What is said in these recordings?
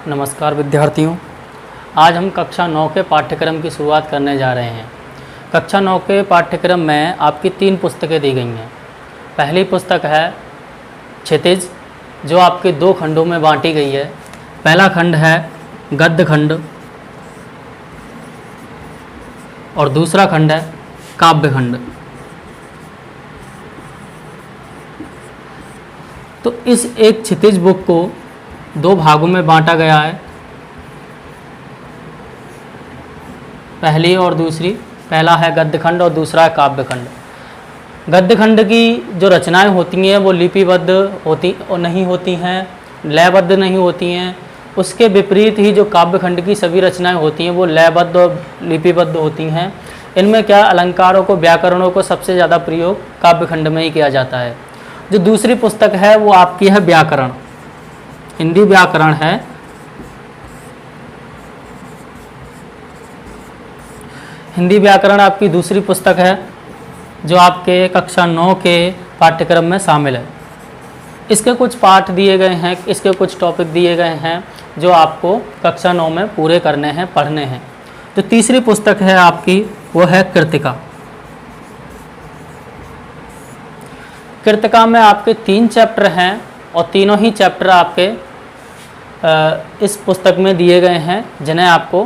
नमस्कार विद्यार्थियों, आज हम कक्षा 9 के पाठ्यक्रम की शुरुआत करने जा रहे हैं। कक्षा 9 के पाठ्यक्रम में आपकी 3 पुस्तकें दी गई हैं। पहली पुस्तक है क्षितिज, जो आपके 2 खंडों में बांटी गई है। पहला खंड है गद्य खंड और दूसरा खंड है काव्य खंड। तो इस एक क्षितिज बुक को 2 भागों में बांटा गया है, पहली और दूसरी। पहला है गद्य खंड और दूसरा है काव्य खंड। गद्य खंड की जो रचनाएं होती हैं वो लिपिबद्ध होती और नहीं होती हैं, लयबद्ध नहीं होती हैं। उसके विपरीत ही जो काव्य खंड की सभी रचनाएं होती हैं वो लयबद्ध और लिपिबद्ध होती हैं। इनमें क्या अलंकारों को, व्याकरणों को सबसे ज़्यादा प्रयोग काव्य खंड में ही किया जाता है। जो दूसरी पुस्तक है वो आपकी है व्याकरण, हिंदी व्याकरण है। हिंदी व्याकरण आपकी दूसरी पुस्तक है जो आपके कक्षा 9 के पाठ्यक्रम में शामिल है। इसके कुछ पाठ दिए गए हैं, इसके कुछ टॉपिक दिए गए हैं जो आपको कक्षा 9 में पूरे करने हैं, पढ़ने हैं। तो तीसरी पुस्तक है आपकी, वो है कृतिका। कृतिका में आपके 3 चैप्टर हैं और तीनों ही चैप्टर आपके इस पुस्तक में दिए गए हैं, जिन्हें आपको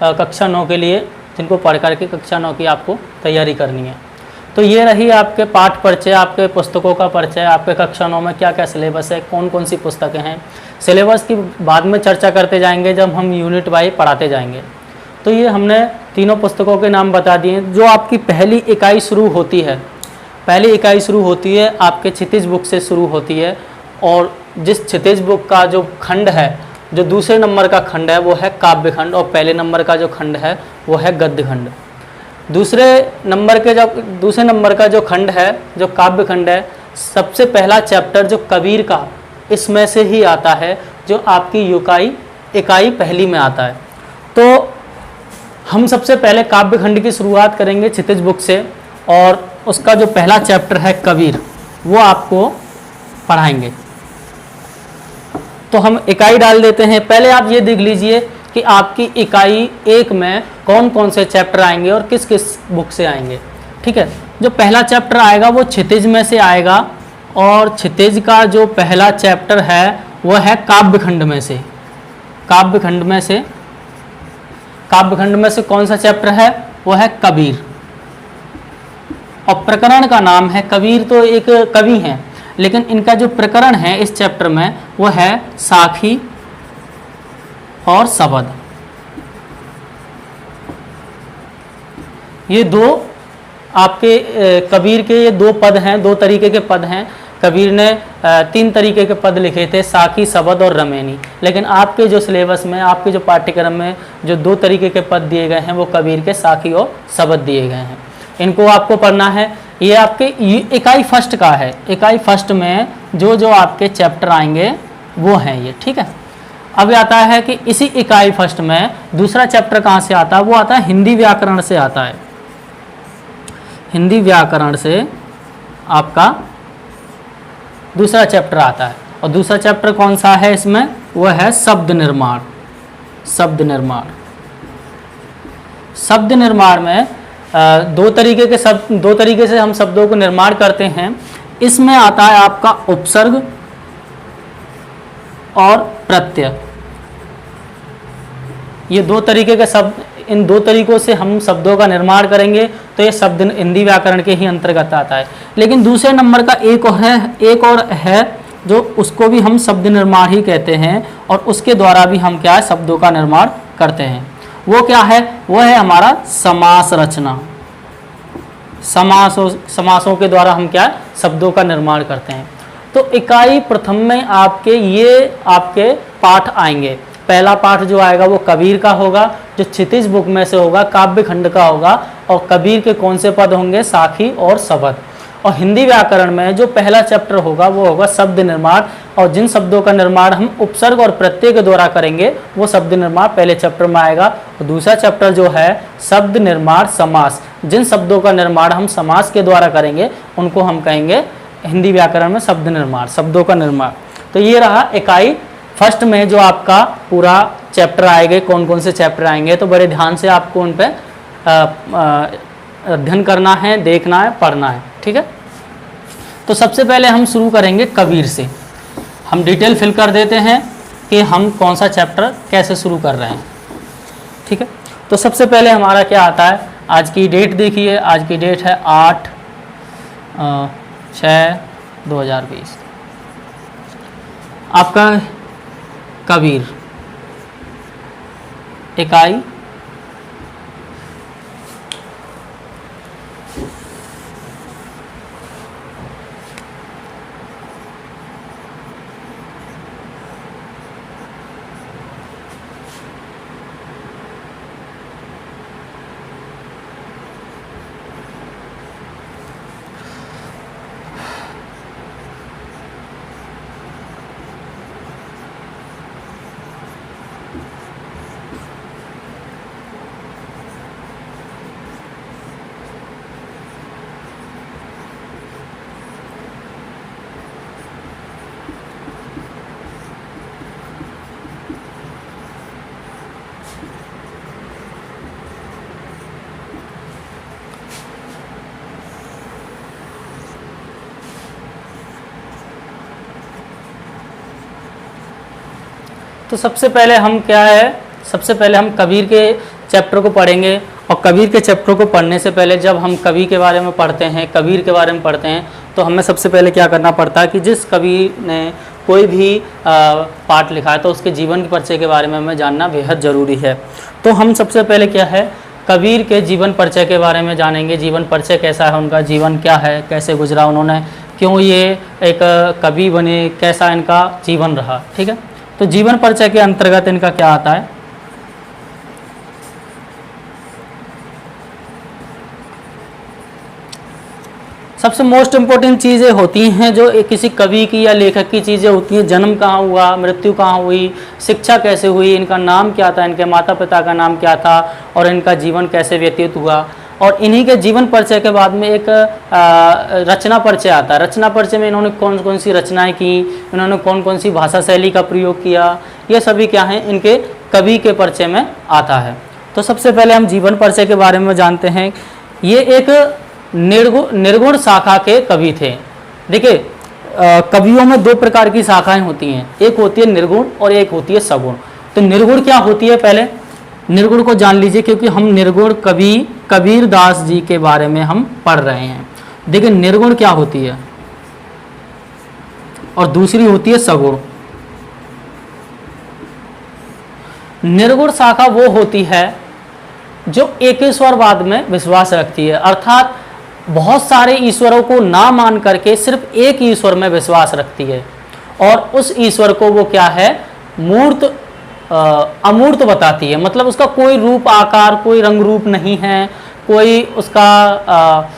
कक्षा 9 के लिए, जिनको पढ़ करके कक्षा 9 की आपको तैयारी करनी है। तो ये रही आपके पाठ परिचय, आपके पुस्तकों का परिचय, आपके कक्षा 9 में क्या क्या सिलेबस है, कौन कौन सी पुस्तकें हैं। सिलेबस की बाद में चर्चा करते जाएंगे जब हम यूनिट वाइज पढ़ाते जाएंगे। तो ये हमने तीनों पुस्तकों के नाम बता दिए। जो आपकी पहली इकाई शुरू होती है, पहली इकाई शुरू होती है आपके क्षितिज बुक से शुरू होती है। और जिस क्षितिज बुक का जो खंड है, जो दूसरे नंबर का खंड है वो है काव्य खंड, और पहले नंबर का जो खंड है वो है गद्य खंड। दूसरे नंबर का जो खंड है, जो काव्य खंड है, सबसे पहला चैप्टर जो कबीर का, इसमें से ही आता है, जो आपकी इकाई पहली में आता है। तो हम सबसे पहले काव्य खंड की शुरुआत करेंगे क्षितिज बुक से, और उसका जो पहला चैप्टर है कबीर, वो आपको पढ़ाएंगे। तो हम इकाई डाल देते हैं। पहले आप ये देख लीजिए कि आपकी इकाई 1 में कौन कौन से चैप्टर आएंगे और किस किस बुक से आएंगे। ठीक है, जो पहला चैप्टर आएगा वो क्षितिज में से आएगा, और क्षितिज का जो पहला चैप्टर है वो है काव्य खंड में से। काव्य खंड में से कौन सा चैप्टर है? वो है कबीर, और प्रकरण का नाम है कबीर। तो एक कवि हैं, लेकिन इनका जो प्रकरण है इस चैप्टर में वो है साखी और शबद। ये 2 आपके कबीर के ये 2 पद हैं, 2 तरीके के पद हैं। कबीर ने 3 तरीके के पद लिखे थे, साखी, शबद और रमेनी। लेकिन आपके जो सिलेबस में, आपके जो पाठ्यक्रम में जो 2 तरीके के पद दिए गए हैं वो कबीर के साखी और शबद दिए गए हैं। इनको आपको पढ़ना है। ये आपके इकाई फर्स्ट का है। इकाई फर्स्ट में जो आपके चैप्टर आएंगे वो हैं ये। ठीक है, अब आता है कि इसी इकाई फर्स्ट में दूसरा चैप्टर कहाँ से आता है? वो आता है हिंदी व्याकरण से आता है। हिंदी व्याकरण से आपका दूसरा चैप्टर आता है, और दूसरा चैप्टर कौन सा है इसमें? वो है शब्द निर्माण। शब्द निर्माण में 2 तरीके से हम शब्दों को निर्माण करते हैं। इसमें आता है आपका उपसर्ग और प्रत्यय। ये 2 तरीके के शब्द, इन 2 तरीकों से हम शब्दों का निर्माण करेंगे, तो ये शब्द हिंदी व्याकरण के ही अंतर्गत आता है। लेकिन दूसरे नंबर का एक और है जो उसको भी हम शब्द निर्माण ही कहते हैं, और उसके द्वारा भी हम क्या है, शब्दों का निर्माण करते हैं। वो क्या है? वो है हमारा समास रचना। समासों के द्वारा हम क्या है, शब्दों का निर्माण करते हैं। तो इकाई प्रथम में आपके पाठ आएंगे। पहला पाठ जो आएगा वो कबीर का होगा, जो क्षितिज बुक में से होगा, काव्य खंड का होगा। और कबीर के कौन से पद होंगे? साखी और शबद। और हिंदी व्याकरण में जो पहला चैप्टर होगा वो होगा शब्द निर्माण, और जिन शब्दों का निर्माण हम उपसर्ग और प्रत्यय के द्वारा करेंगे वो शब्द निर्माण पहले चैप्टर में आएगा। और दूसरा चैप्टर जो है शब्द निर्माण समास, जिन शब्दों का निर्माण हम समास के द्वारा करेंगे उनको हम कहेंगे हिंदी व्याकरण में शब्द निर्माण, शब्दों का निर्माण। तो ये रहा इकाई फर्स्ट में जो आपका पूरा चैप्टर आएंगे, कौन कौन से चैप्टर आएंगे, तो बड़े ध्यान से आपको उन पर अध्ययन करना है, देखना है, पढ़ना है, ठीक है। तो सबसे पहले हम शुरू करेंगे कबीर से। हम डिटेल फिल कर देते हैं कि हम कौन सा चैप्टर कैसे शुरू कर रहे हैं, ठीक है। तो सबसे पहले हमारा क्या आता है, आज की डेट देखिए, आज की डेट है 8/6/2020। आपका कबीर इकाई तो सबसे पहले हम क्या है, सबसे पहले हम कबीर के चैप्टर को पढ़ेंगे। और कबीर के चैप्टर को पढ़ने से पहले जब हम कवि के बारे में पढ़ते हैं, कबीर के बारे में पढ़ते हैं, तो हमें सबसे पहले क्या करना पड़ता है कि जिस कबीर ने कोई भी पाठ लिखा है तो उसके जीवन के परिचय के बारे में हमें जानना बेहद ज़रूरी है। तो हम सबसे पहले क्या है, कबीर के जीवन परिचय के बारे में जानेंगे। जीवन परिचय कैसा है, उनका जीवन क्या है, कैसे गुजरा उन्होंने, क्यों ये एक कवि बने, कैसा इनका जीवन रहा, ठीक है। तो जीवन परिचय के अंतर्गत इनका क्या आता है, सबसे मोस्ट इम्पोर्टेंट चीज़ें होती हैं जो किसी कवि की या लेखक की चीज़ें होती हैं। जन्म कहाँ हुआ, मृत्यु कहाँ हुई, शिक्षा कैसे हुई, इनका नाम क्या था, इनके माता पिता का नाम क्या था, और इनका जीवन कैसे व्यतीत हुआ। और इन्हीं के जीवन परिचय के बाद में एक रचना परिचय आता है। रचना परिचय में इन्होंने कौन कौन सी रचनाएं की, इन्होंने कौन कौन सी भाषा शैली का प्रयोग किया, ये सभी क्या है इनके कवि के परिचय में आता है। तो सबसे पहले हम जीवन परिचय के बारे में जानते हैं। ये एक निर्गुण शाखा के कवि थे। देखिए कवियों में दो प्रकार की शाखाएं होती हैं, एक होती है निर्गुण और एक होती है सगुण। तो निर्गुण क्या होती है, पहले निर्गुण को जान लीजिए, क्योंकि हम निर्गुण कवि कबीर दास जी के बारे में हम पढ़ रहे हैं। देखिए निर्गुण क्या होती है और दूसरी होती है सगुण। निर्गुण शाखा वो होती है जो एकेश्वरवाद में विश्वास रखती है, अर्थात बहुत सारे ईश्वरों को ना मान करके सिर्फ एक ईश्वर में विश्वास रखती है, और उस ईश्वर को वो क्या है, मूर्त अमूर्त बताती है। मतलब उसका कोई रूप आकार, कोई रंग रूप नहीं है, कोई उसका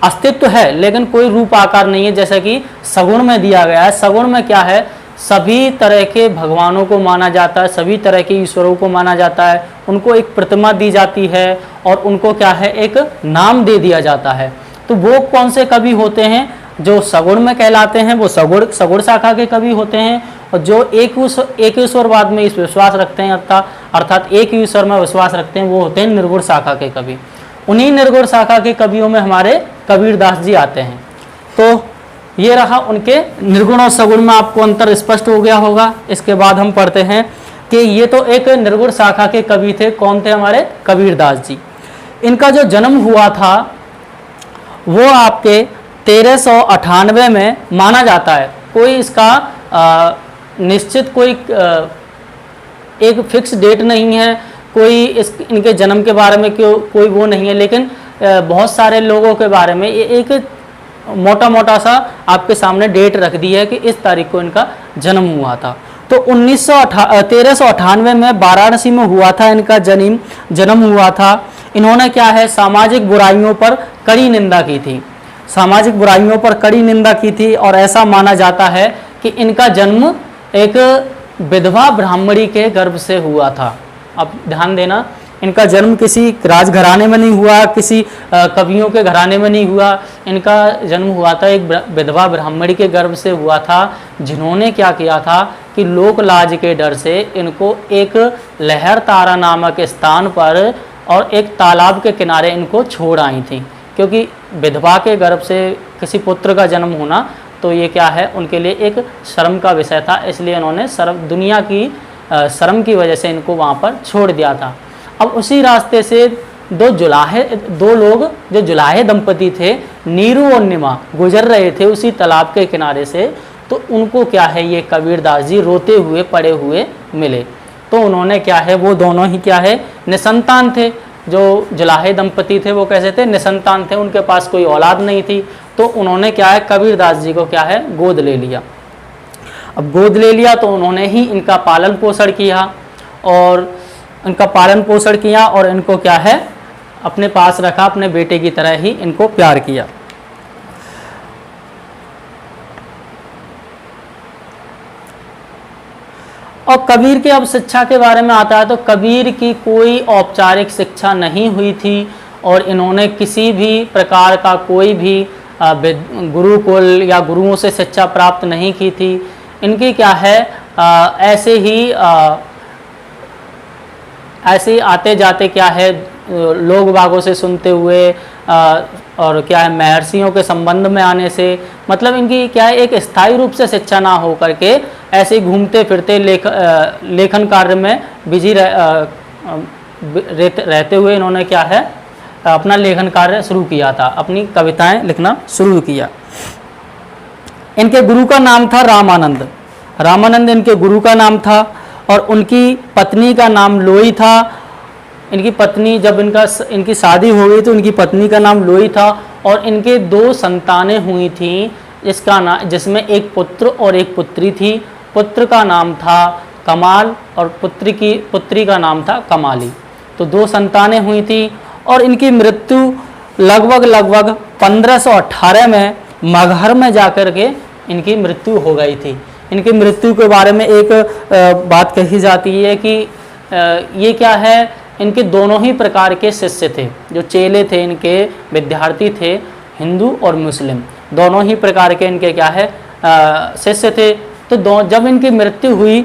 अस्तित्व है लेकिन कोई रूप आकार नहीं है, जैसा कि सगुण में दिया गया है। सगुण में क्या है, सभी तरह के भगवानों को माना जाता है, सभी तरह के ईश्वरों को माना जाता है, उनको एक प्रतिमा दी जाती है और उनको क्या है, एक नाम दे दिया जाता है। तो वो कौन से कवि होते हैं, जो सगुण में कहलाते हैं वो सगुण शाखा के कवि होते हैं, और जो एक ईश्वरवाद में इस विश्वास रखते हैं अर्थात एक ईश्वर में विश्वास रखते हैं, वो होते हैं निर्गुण शाखा के कवि। उन्हीं निर्गुण शाखा के कवियों में हमारे कबीर दास जी आते हैं। तो ये रहा उनके निर्गुण और सगुण में आपको अंतर स्पष्ट हो गया होगा। इसके बाद हम पढ़ते हैं कि ये तो एक निर्गुण शाखा के कवि थे। कौन थे, हमारे कबीर दास जी। इनका जो जन्म हुआ था वो आपके 1398 में माना जाता है। कोई इसका निश्चित कोई एक फिक्स डेट नहीं है, कोई इनके जन्म के बारे में कोई वो नहीं है, लेकिन बहुत सारे लोगों के बारे में एक मोटा मोटा सा आपके सामने डेट रख दी है कि इस तारीख को इनका जन्म हुआ था। तो 1398 में वाराणसी में हुआ था इनका जन्म हुआ था। इन्होंने क्या है, सामाजिक बुराइयों पर कड़ी निंदा की थी, सामाजिक बुराइयों पर कड़ी निंदा की थी, और ऐसा माना जाता है कि इनका जन्म एक विधवा ब्राह्मणी के गर्भ से हुआ था। अब ध्यान देना, इनका जन्म किसी राजघराने में नहीं हुआ, किसी कवियों के घराने में नहीं हुआ, इनका जन्म हुआ था एक विधवा ब्राह्मणी के गर्भ से हुआ था, जिन्होंने क्या किया था कि लोक लाज के डर से इनको एक लहर तारा नामक स्थान पर और एक तालाब के किनारे इनको छोड़ आई थी, क्योंकि विधवा के गर्भ से किसी पुत्र का जन्म होना तो ये क्या है उनके लिए एक शर्म का विषय था, इसलिए उन्होंने दुनिया की शर्म की वजह से इनको वहाँ पर छोड़ दिया था। अब उसी रास्ते से दो लोग जो जुलाहे दंपति थे, नीरू और निमा, गुजर रहे थे उसी तालाब के किनारे से। तो उनको क्या है ये कबीरदास जी रोते हुए पड़े हुए मिले। तो उन्होंने क्या है वो दोनों ही क्या है निसंतान थे। जो जुलाहे दंपति थे वो कैसे थे, निसंतान थे, उनके पास कोई औलाद नहीं थी। तो उन्होंने क्या है कबीरदास जी को क्या है गोद ले लिया। अब गोद ले लिया तो उन्होंने ही इनका पालन पोषण किया और इनको क्या है अपने पास रखा, अपने बेटे की तरह ही इनको प्यार किया। और कबीर के अब शिक्षा के बारे में आता है तो कबीर की कोई औपचारिक शिक्षा नहीं हुई थी और इन्होंने किसी भी प्रकार का कोई भी गुरुकुल या गुरुओं से शिक्षा प्राप्त नहीं की थी। इनकी क्या है ऐसे ही आते जाते क्या है लोग बागों से सुनते हुए और क्या है महर्षियों के संबंध में आने से, मतलब इनकी क्या है एक स्थायी रूप से शिक्षा ना हो करके ऐसे ही घूमते फिरते लेखन कार्य में बिजी रहते हुए इन्होंने क्या है अपना लेखन कार्य शुरू किया था, अपनी कविताएं लिखना शुरू किया। इनके गुरु का नाम था रामानंद। रामानंद इनके गुरु का नाम था और उनकी पत्नी का नाम लोई था। इनकी पत्नी जब इनकी शादी हो गई तो उनकी पत्नी का नाम लोई था और इनके 2 संतानें हुई थीं, जिसमें एक पुत्र और एक पुत्री थी। पुत्र का नाम था कमाल और पुत्री का नाम था कमाली। तो 2 संतानें हुई थी और इनकी मृत्यु लगभग 1518 में मगहर में जाकर के इनकी मृत्यु हो गई थी। इनकी मृत्यु के बारे में एक बात कही जाती है कि ये क्या है इनके दोनों ही प्रकार के शिष्य थे, जो चेले थे इनके विद्यार्थी थे, हिंदू और मुस्लिम दोनों ही प्रकार के इनके क्या है शिष्य थे। तो जब इनकी मृत्यु हुई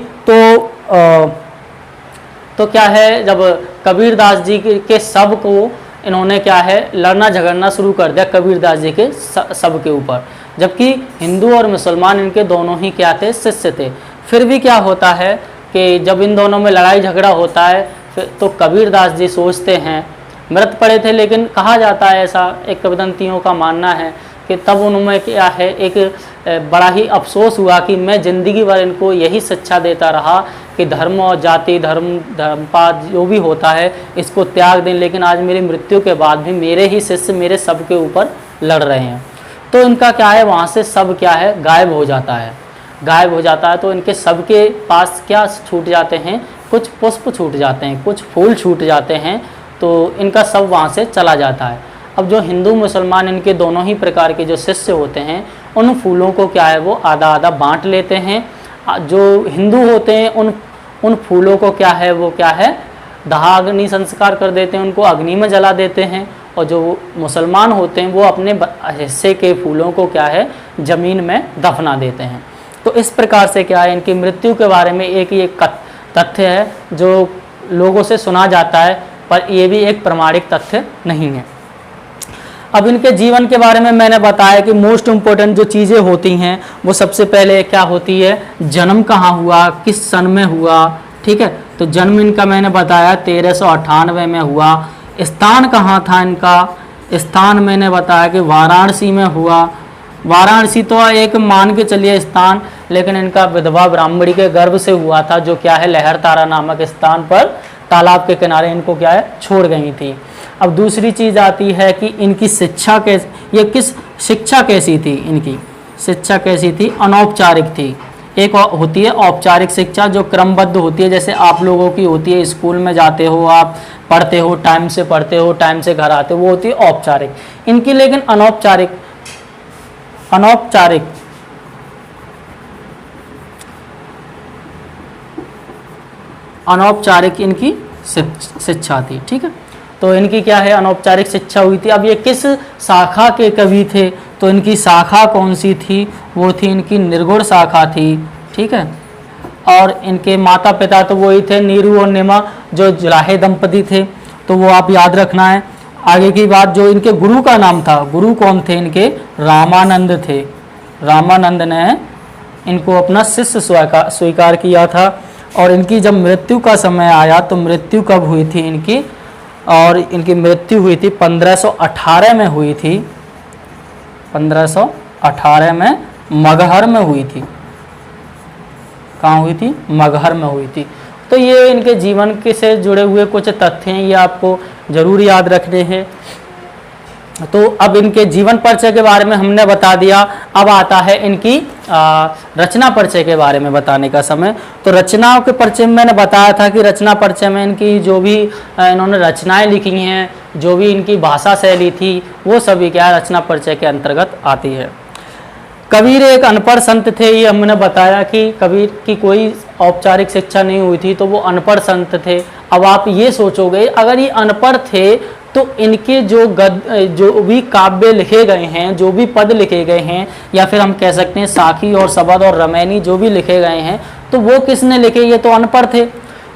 तो क्या है जब कबीरदास जी के शव को इन्होंने क्या है लड़ना झगड़ना शुरू कर दिया कबीरदास जी के शव के ऊपर, जबकि हिंदू और मुसलमान इनके दोनों ही क्या थे शिष्य थे। फिर भी क्या होता है कि जब इन दोनों में लड़ाई झगड़ा होता है तो कबीरदास जी सोचते हैं, मृत पड़े थे लेकिन कहा जाता है ऐसा, एक किंवदंतियों का मानना है कि तब उनमें क्या है एक बड़ा ही अफसोस हुआ कि मैं ज़िंदगी भर इनको यही शिक्षा देता रहा कि धर्म और जाति धर्मपात जो भी होता है इसको त्याग दें, लेकिन आज मेरी मृत्यु के बाद भी मेरे ही शिष्य मेरे सब के ऊपर लड़ रहे हैं। तो इनका क्या है वहाँ से सब क्या है गायब हो जाता है। तो इनके सब के पास क्या छूट जाते हैं, कुछ पुष्प छूट जाते हैं, कुछ फूल छूट जाते हैं, तो इनका सब वहाँ से चला जाता है। अब जो हिंदू मुसलमान इनके दोनों ही प्रकार के जो शिष्य होते हैं उन फूलों को क्या है वो आधा आधा बांट लेते हैं। जो हिंदू होते हैं उन फूलों को क्या है वो क्या है दाह अग्नि संस्कार कर देते हैं, उनको अग्नि में जला देते हैं। और जो मुसलमान होते हैं वो अपने हिस्से के फूलों को क्या है ज़मीन में दफना देते हैं। तो इस प्रकार से क्या है इनकी मृत्यु के बारे में एक ये तथ्य है जो लोगों से सुना जाता है, पर ये भी एक प्रमाणिक तथ्य नहीं है। अब इनके जीवन के बारे में मैंने बताया कि मोस्ट इम्पोर्टेंट जो चीज़ें होती हैं वो सबसे पहले क्या होती है, जन्म कहाँ हुआ, किस सन में हुआ, ठीक है। तो जन्म इनका मैंने बताया 1398 में हुआ। स्थान कहाँ था इनका, स्थान मैंने बताया कि वाराणसी में हुआ। वाराणसी तो एक मान के चलिए स्थान, लेकिन इनका विधवा ब्राह्मणी के गर्भ से हुआ था, जो क्या है लहर तारा नामक स्थान पर तालाब के किनारे इनको क्या है छोड़ गई थी। अब दूसरी चीज़ आती है कि इनकी शिक्षा शिक्षा कैसी थी, इनकी शिक्षा कैसी थी, अनौपचारिक थी। एक होती है औपचारिक शिक्षा जो क्रमबद्ध होती है, जैसे आप लोगों की होती है, स्कूल में जाते हो आप, पढ़ते हो, टाइम से पढ़ते हो, टाइम से घर आते हो, वो होती है औपचारिक। इनकी लेकिन अनौपचारिक इनकी शिक्षा थी, ठीक है। तो इनकी क्या है अनौपचारिक शिक्षा हुई थी। अब ये किस शाखा के कवि थे, तो इनकी शाखा कौन सी थी, वो थी इनकी निर्गुण शाखा थी, ठीक है। और इनके माता पिता तो वही थे, नीरू और निमा, जो जुलाहे दंपति थे, तो वो आप याद रखना है। आगे की बात, जो इनके गुरु का नाम था, गुरु कौन थे इनके? रामानंद थे। रामानंद ने इनको अपना शिष्य स्वीकार किया था। और इनकी जब मृत्यु का समय आया तो मृत्यु कब हुई थी इनकी? और इनकी मृत्यु हुई थी 1518 में हुई थी। 1518 में मगहर में हुई थी। कहाँ हुई थी? मगहर में हुई थी। तो ये इनके जीवन के से जुड़े हुए कुछ तथ्य हैं, ये आपको जरूर याद रखने हैं। तो अब इनके जीवन परिचय के बारे में हमने बता दिया। अब आता है इनकी रचना परिचय के बारे में बताने का समय। तो रचनाओं के परिचय में मैंने बताया था कि रचना परिचय में इनकी जो भी इन्होंने रचनाएं लिखी हैं, जो भी इनकी भाषा शैली थी, वो सभी क्या रचना परिचय के अंतर्गत आती है। कबीर एक अनपढ़ संत थे, ये हमने बताया कि कबीर की कोई औपचारिक शिक्षा नहीं हुई थी, तो वो अनपढ़ संत थे। अब आप ये सोचोगे, अगर ये अनपढ़ थे तो इनके जो भी काव्य लिखे गए हैं, जो भी पद लिखे गए हैं, या फिर हम कह सकते हैं साखी और सबद और रमैनी जो भी लिखे गए हैं, तो वो किसने लिखे? ये तो अनपढ़ थे।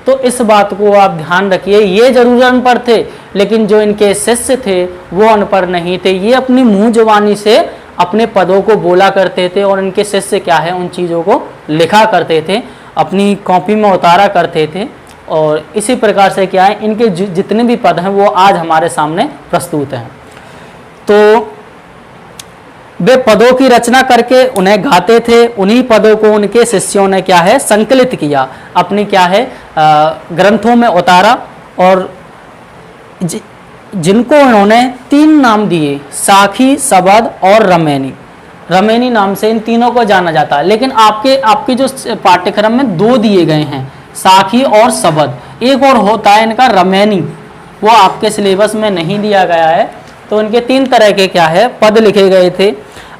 तो इस बात को आप ध्यान रखिए, ये जरूर अनपढ़ थे, लेकिन जो इनके शिष्य थे वो अनपढ़ नहीं थे। ये अपनी मुँह जुबानी से अपने पदों को बोला करते थे, और इनके शिष्य क्या है, उन चीज़ों को लिखा करते थे, अपनी कॉपी में उतारा करते थे। और इसी प्रकार से क्या है, इनके जितने भी पद हैं वो आज हमारे सामने प्रस्तुत हैं। तो वे पदों की रचना करके उन्हें गाते थे। उन्हीं पदों को उनके शिष्यों ने क्या है, संकलित किया, अपनी क्या है ग्रंथों में उतारा। और जिनको इन्होंने 3 नाम दिए, साखी, सबद और रमैनी। रमैनी नाम से इन तीनों को जाना जाता है, लेकिन आपके जो पाठ्यक्रम में 2 दिए गए हैं, साखी और सबद। एक और होता है इनका रमैनी, वो आपके सिलेबस में नहीं दिया गया है। तो इनके 3 तरह के क्या है पद लिखे गए थे।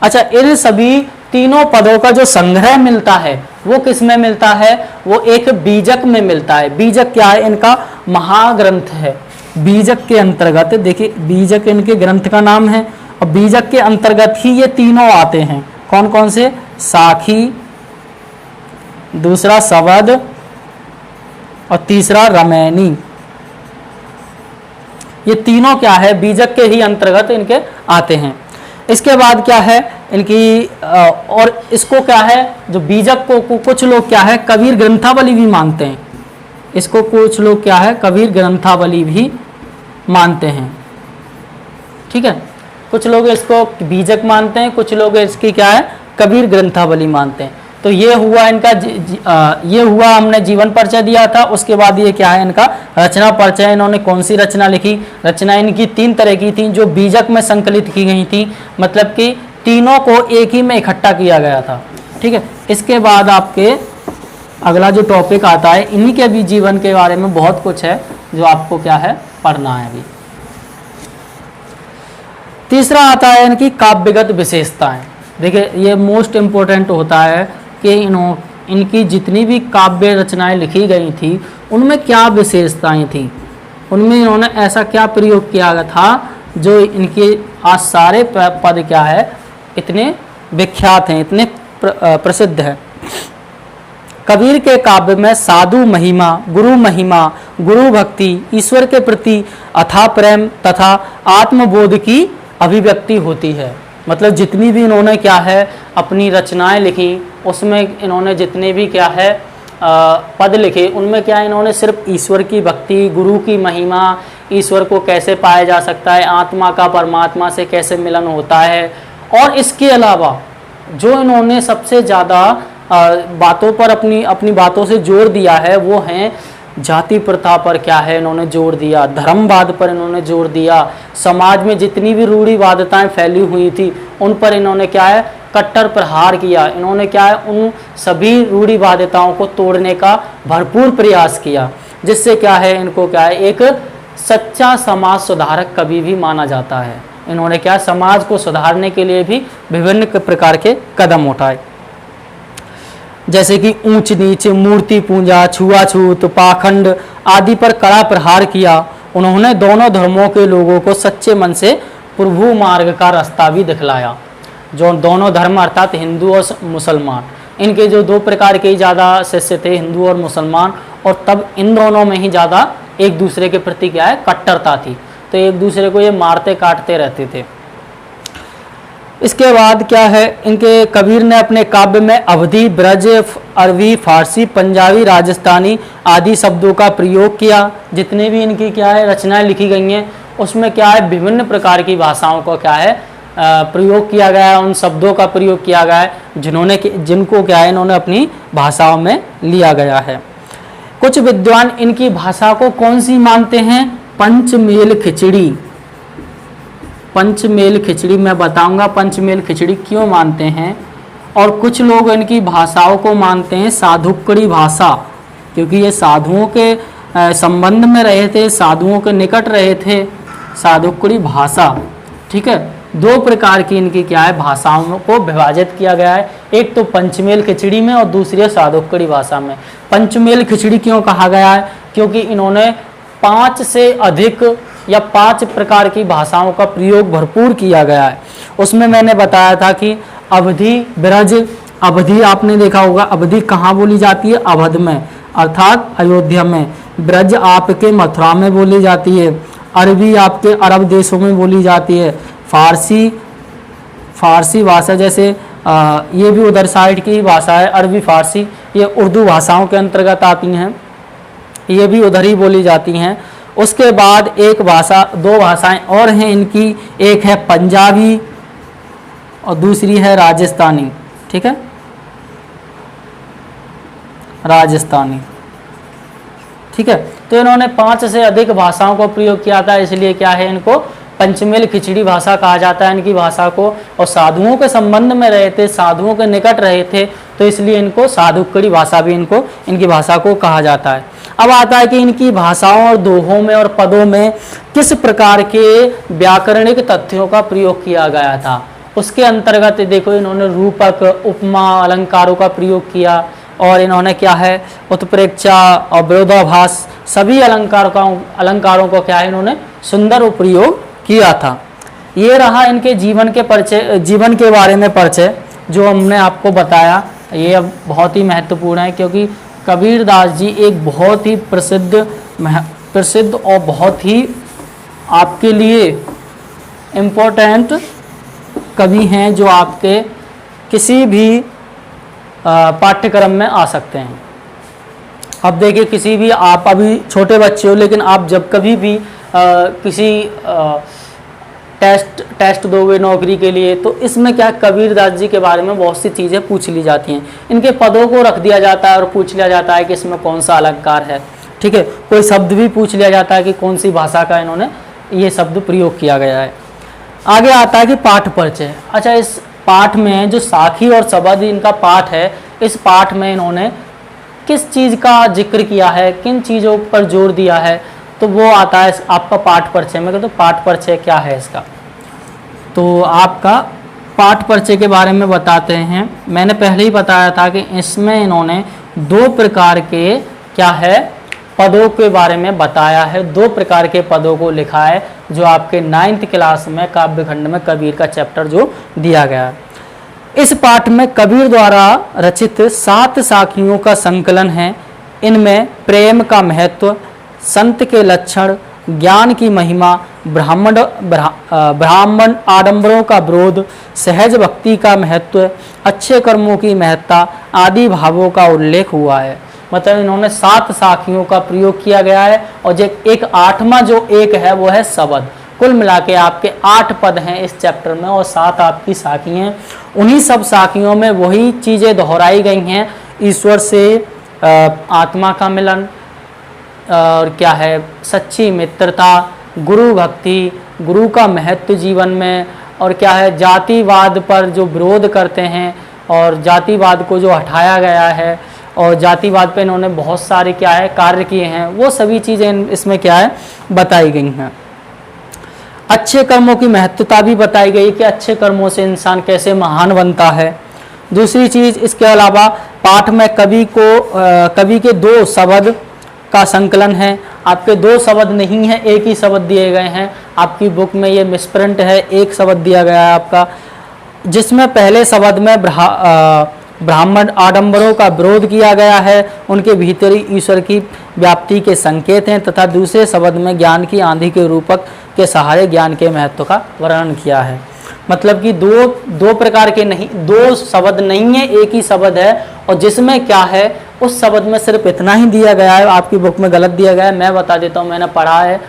अच्छा, इन सभी तीनों पदों का जो संग्रह मिलता है वो किस में मिलता है? वो एक बीजक में मिलता है। बीजक क्या है? इनका महाग्रंथ है। बीजक के अंतर्गत देखिए, बीजक इनके ग्रंथ का नाम है, और बीजक के अंतर्गत ही ये तीनों आते हैं। कौन कौन से? साखी, दूसरा सबद और तीसरा रमैनी। ये तीनों क्या है, बीजक के ही अंतर्गत इनके आते हैं। इसके बाद क्या है इनकी और इसको क्या है, जो बीजक को कुछ लोग क्या है कबीर ग्रंथावली भी मानते हैं। इसको कुछ लोग क्या है कबीर ग्रंथावली भी मानते हैं। ठीक है, कुछ लोग इसको बीजक मानते हैं, कुछ लोग इसकी क्या है कबीर ग्रंथावली मानते हैं। तो ये हुआ इनका ये हुआ हमने जीवन परिचय दिया था। उसके बाद ये क्या है इनका रचना परिचय। इन्होंने कौन सी रचना लिखी? रचना इनकी 3 तरह की थी, जो बीजक में संकलित की गई थी, मतलब कि तीनों को एक ही में इकट्ठा किया गया था। ठीक है, इसके बाद आपके अगला जो टॉपिक आता है, इन्हीं के भी जीवन के बारे में बहुत कुछ है जो आपको क्या है पढ़ना है अभी। तीसरा आता है इनकी काव्यगत विशेषताएं। देखिए, ये मोस्ट इम्पोर्टेंट होता है कि इनकी जितनी भी काव्य रचनाएं लिखी गई थी उनमें क्या विशेषताएं थी, उनमें इन्होंने ऐसा क्या प्रयोग किया गया था जो इनके आज सारे पद क्या है इतने विख्यात हैं, इतने प्रसिद्ध हैं। कबीर के काव्य में साधु महिमा, गुरु भक्ति, ईश्वर के प्रति अथाह प्रेम तथा आत्मबोध की अभिव्यक्ति होती है। मतलब जितनी भी इन्होंने क्या है अपनी रचनाएं लिखी, उसमें इन्होंने जितने भी क्या है पद लिखे, उनमें क्या इन्होंने सिर्फ ईश्वर की भक्ति, गुरु की महिमा, ईश्वर को कैसे पाया जा सकता है, आत्मा का परमात्मा से कैसे मिलन होता है, और इसके अलावा जो इन्होंने सबसे ज़्यादा बातों पर अपनी बातों से जोर दिया है वो हैं जाति प्रथा पर क्या है इन्होंने जोर दिया, धर्मवाद पर इन्होंने जोर दिया, समाज में जितनी भी रूढ़िवादिताएं फैली हुई थी उन पर इन्होंने क्या है कट्टर प्रहार किया। इन्होंने क्या है उन सभी रूढ़िवादिताओं को तोड़ने का भरपूर प्रयास किया, जिससे क्या है इनको क्या है एक सच्चा समाज सुधारक कवि भी माना जाता है। इन्होंने क्या समाज को सुधारने के लिए भी विभिन्न प्रकार के कदम उठाए, जैसे कि ऊंच नीच, मूर्ति पूजा, छुआछूत, पाखंड आदि पर कड़ा प्रहार किया। उन्होंने दोनों धर्मों के लोगों को सच्चे मन से प्रभु मार्ग का रास्ता भी दिखलाया। जो दोनों धर्म अर्थात हिंदू और मुसलमान, इनके जो दो प्रकार के ही ज़्यादा शिष्य थे, हिंदू और मुसलमान, और तब इन दोनों में ही ज़्यादा एक दूसरे के प्रति क्या है कट्टरता थी, तो एक दूसरे को ये मारते काटते रहते थे। इसके बाद क्या है, इनके कबीर ने अपने काव्य में अवधी, ब्रज, अरबी, फारसी, पंजाबी, राजस्थानी आदि शब्दों का प्रयोग किया। जितने भी इनकी क्या है रचनाएं लिखी गई हैं उसमें क्या है विभिन्न प्रकार की भाषाओं को क्या है प्रयोग किया गया है, उन शब्दों का प्रयोग किया गया है जिनको क्या है इन्होंने अपनी भाषाओं में लिया गया है। कुछ विद्वान इनकी भाषा को कौन सी मानते हैं, पंचमेल खिचड़ी। पंचमेल खिचड़ी मैं बताऊंगा पंचमेल खिचड़ी क्यों मानते हैं। और कुछ लोग इनकी भाषाओं को मानते हैं साधुकड़ी भाषा, क्योंकि ये साधुओं के संबंध में रहे थे, साधुओं के निकट रहे थे। साधुकड़ी भाषा, ठीक है। दो प्रकार की इनकी क्या है भाषाओं को विभाजित किया गया है, एक तो पंचमेल खिचड़ी में और दूसरी है साधुकड़ी भाषा में। पंचमेल खिचड़ी क्यों कहा गया है, क्योंकि इन्होंने 5 से अधिक या 5 प्रकार की भाषाओं का प्रयोग भरपूर किया गया है। उसमें मैंने बताया था कि अवधी, ब्रज, अवधी आपने देखा होगा, अवधी कहाँ बोली जाती है, अवध में अर्थात अयोध्या में। ब्रज आपके मथुरा में बोली जाती है। अरबी आपके अरब देशों में बोली जाती है। फारसी भाषा जैसे ये भी उधर साइड की भाषा है, अरबी फारसी, ये उर्दू भाषाओं के अंतर्गत आती हैं, ये भी उधर ही बोली जाती हैं। उसके बाद दो भाषाएं और हैं इनकी, एक है पंजाबी और दूसरी है राजस्थानी, ठीक है, राजस्थानी, ठीक है। तो इन्होंने 5 से अधिक भाषाओं को प्रयोग किया था, इसलिए क्या है इनको पंचमेल खिचड़ी भाषा कहा जाता है इनकी भाषा को। और साधुओं के संबंध में रहे थे, साधुओं के निकट रहे थे, तो इसलिए इनको साधुकड़ी भाषा भी इनकी भाषा को कहा जाता है। अब आता है कि इनकी भाषाओं और दोहों में और पदों में किस प्रकार के व्याकरणिक तथ्यों का प्रयोग किया गया था। उसके अंतर्गत देखो इन्होंने रूपक, उपमा, अलंकारों का प्रयोग किया, और इन्होंने क्या है उत्प्रेक्षा और विरोधाभास सभी अलंकारों को क्या है इन्होंने सुंदर प्रयोग किया था। ये रहा इनके जीवन के बारे में परिचय जो हमने आपको बताया। ये अब बहुत ही महत्वपूर्ण है, क्योंकि कबीर दास जी एक बहुत ही प्रसिद्ध और बहुत ही आपके लिए इम्पोर्टेंट कवि हैं, जो आपके किसी भी पाठ्यक्रम में आ सकते हैं। अब देखिए, किसी भी आप अभी छोटे बच्चे हो, लेकिन आप जब कभी भी किसी टेस्ट दोगे नौकरी के लिए, तो इसमें क्या कबीर दास जी के बारे में बहुत सी चीज़ें पूछ ली जाती हैं। इनके पदों को रख दिया जाता है और पूछ लिया जाता है कि इसमें कौन सा अलंकार है, ठीक है। कोई शब्द भी पूछ लिया जाता है कि कौन सी भाषा का इन्होंने ये शब्द प्रयोग किया गया है। आगे आता है कि पाठ परिचय। अच्छा, इस पाठ में जो साखी और शबद इनका पाठ है, इस पाठ में इन्होंने किस चीज़ का जिक्र किया है, किन चीज़ों पर जोर दिया है, तो वो आता है आपका पाठ परिचय में। तो पाठ परिचय क्या है इसका, तो आपका पाठ परिचय के बारे में बताते हैं। मैंने पहले ही बताया था कि इसमें इन्होंने 2 प्रकार के क्या है पदों के बारे में बताया है। 2 प्रकार के पदों को लिखा है, जो आपके 9th क्लास में काव्यखंड में कबीर का चैप्टर जो दिया गया है। इस पाठ में कबीर द्वारा रचित 7 साखियों का संकलन है। इनमें प्रेम का महत्व, संत के लक्षण, ज्ञान की महिमा, ब्राह्मण आडंबरों का विरोध, सहज भक्ति का महत्व, अच्छे कर्मों की महत्ता आदि भावों का उल्लेख हुआ है। मतलब इन्होंने 7 साखियों का प्रयोग किया गया है, और जो एक 8वां जो एक है वो है शबद। कुल मिला के आपके 8 पद हैं इस चैप्टर में, और 7 आपकी साखी हैं। उन्हीं सब साखियों में वही चीज़ें दोहराई गई हैं, ईश्वर से आत्मा का मिलन, और क्या है सच्ची मित्रता, गुरु भक्ति, गुरु का महत्व जीवन में, और क्या है जातिवाद पर जो विरोध करते हैं, और जातिवाद को जो हटाया गया है, और जातिवाद पे इन्होंने बहुत सारे क्या है कार्य किए हैं, वो सभी चीज़ें इसमें क्या है बताई गई हैं। अच्छे कर्मों की महत्वता भी बताई गई कि अच्छे कर्मों से इंसान कैसे महान बनता है। दूसरी चीज़, इसके अलावा पाठ में कवि के 2 शब्द का संकलन है। आपके 2 शब्द नहीं है, एक ही शब्द दिए गए हैं। आपकी बुक में ये मिसप्रिंट है, एक शब्द दिया गया है आपका, जिसमें पहले शब्द में ब्राह्मण आडंबरों का विरोध किया गया है, उनके भीतरी ईश्वर की व्याप्ति के संकेत हैं, तथा दूसरे शब्द में ज्ञान की आंधी के रूपक के सहारे ज्ञान के महत्व का वर्णन किया है। मतलब कि दो प्रकार के नहीं, दो शब्द नहीं है, एक ही शब्द है, और जिसमें क्या है उस शब्द में सिर्फ इतना ही दिया गया है। आपकी बुक में गलत दिया गया है, मैं बता देता हूँ, मैंने पढ़ा है।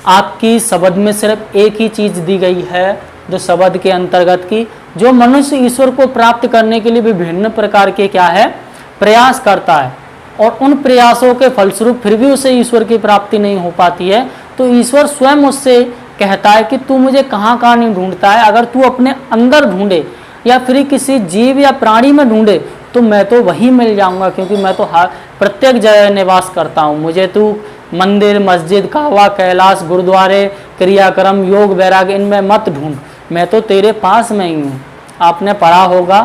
आपकी शब्द में सिर्फ एक ही चीज़ दी गई है जो शब्द के अंतर्गत की, जो मनुष्य ईश्वर को प्राप्त करने के लिए विभिन्न प्रकार के क्या है प्रयास करता है, और उन प्रयासों के फलस्वरूप फिर भी उसे ईश्वर की प्राप्ति नहीं हो पाती है, तो ईश्वर स्वयं उससे कहता है कि तू मुझे कहाँ कहाँ नहीं ढूंढता है, अगर तू अपने अंदर ढूंढे या फिर किसी जीव या प्राणी में ढूंढे तो मैं तो वहीं मिल जाऊंगा, क्योंकि मैं तो प्रत्येक जगह निवास करता हूँ। मुझे तू मंदिर, मस्जिद, कहवा, कैलाश, गुरुद्वारे, क्रियाक्रम, योग, वैराग्य इनमें मत ढूंढ, मैं तो तेरे पास में ही हूँ। आपने पढ़ा होगा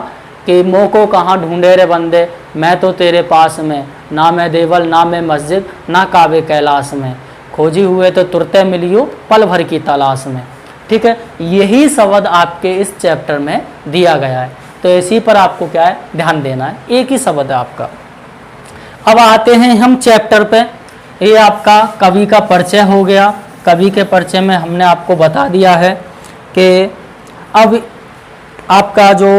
कि मोह को कहाँ ढूंढे रे बंदे, मैं तो तेरे पास में, ना मैं देवल, ना मैं मस्जिद, ना काबे कैलाश में, खोजी हुए तो तुरते मिलियो पल भर की तलाश में। ठीक है, यही शब्द आपके इस चैप्टर में दिया गया है, तो इसी पर आपको क्या है ध्यान देना है, एक ही शब्द है आपका। अब आते हैं हम चैप्टर पे। ये आपका कवि का परिचय हो गया। कवि के परिचय में हमने आपको बता दिया है कि अब आपका जो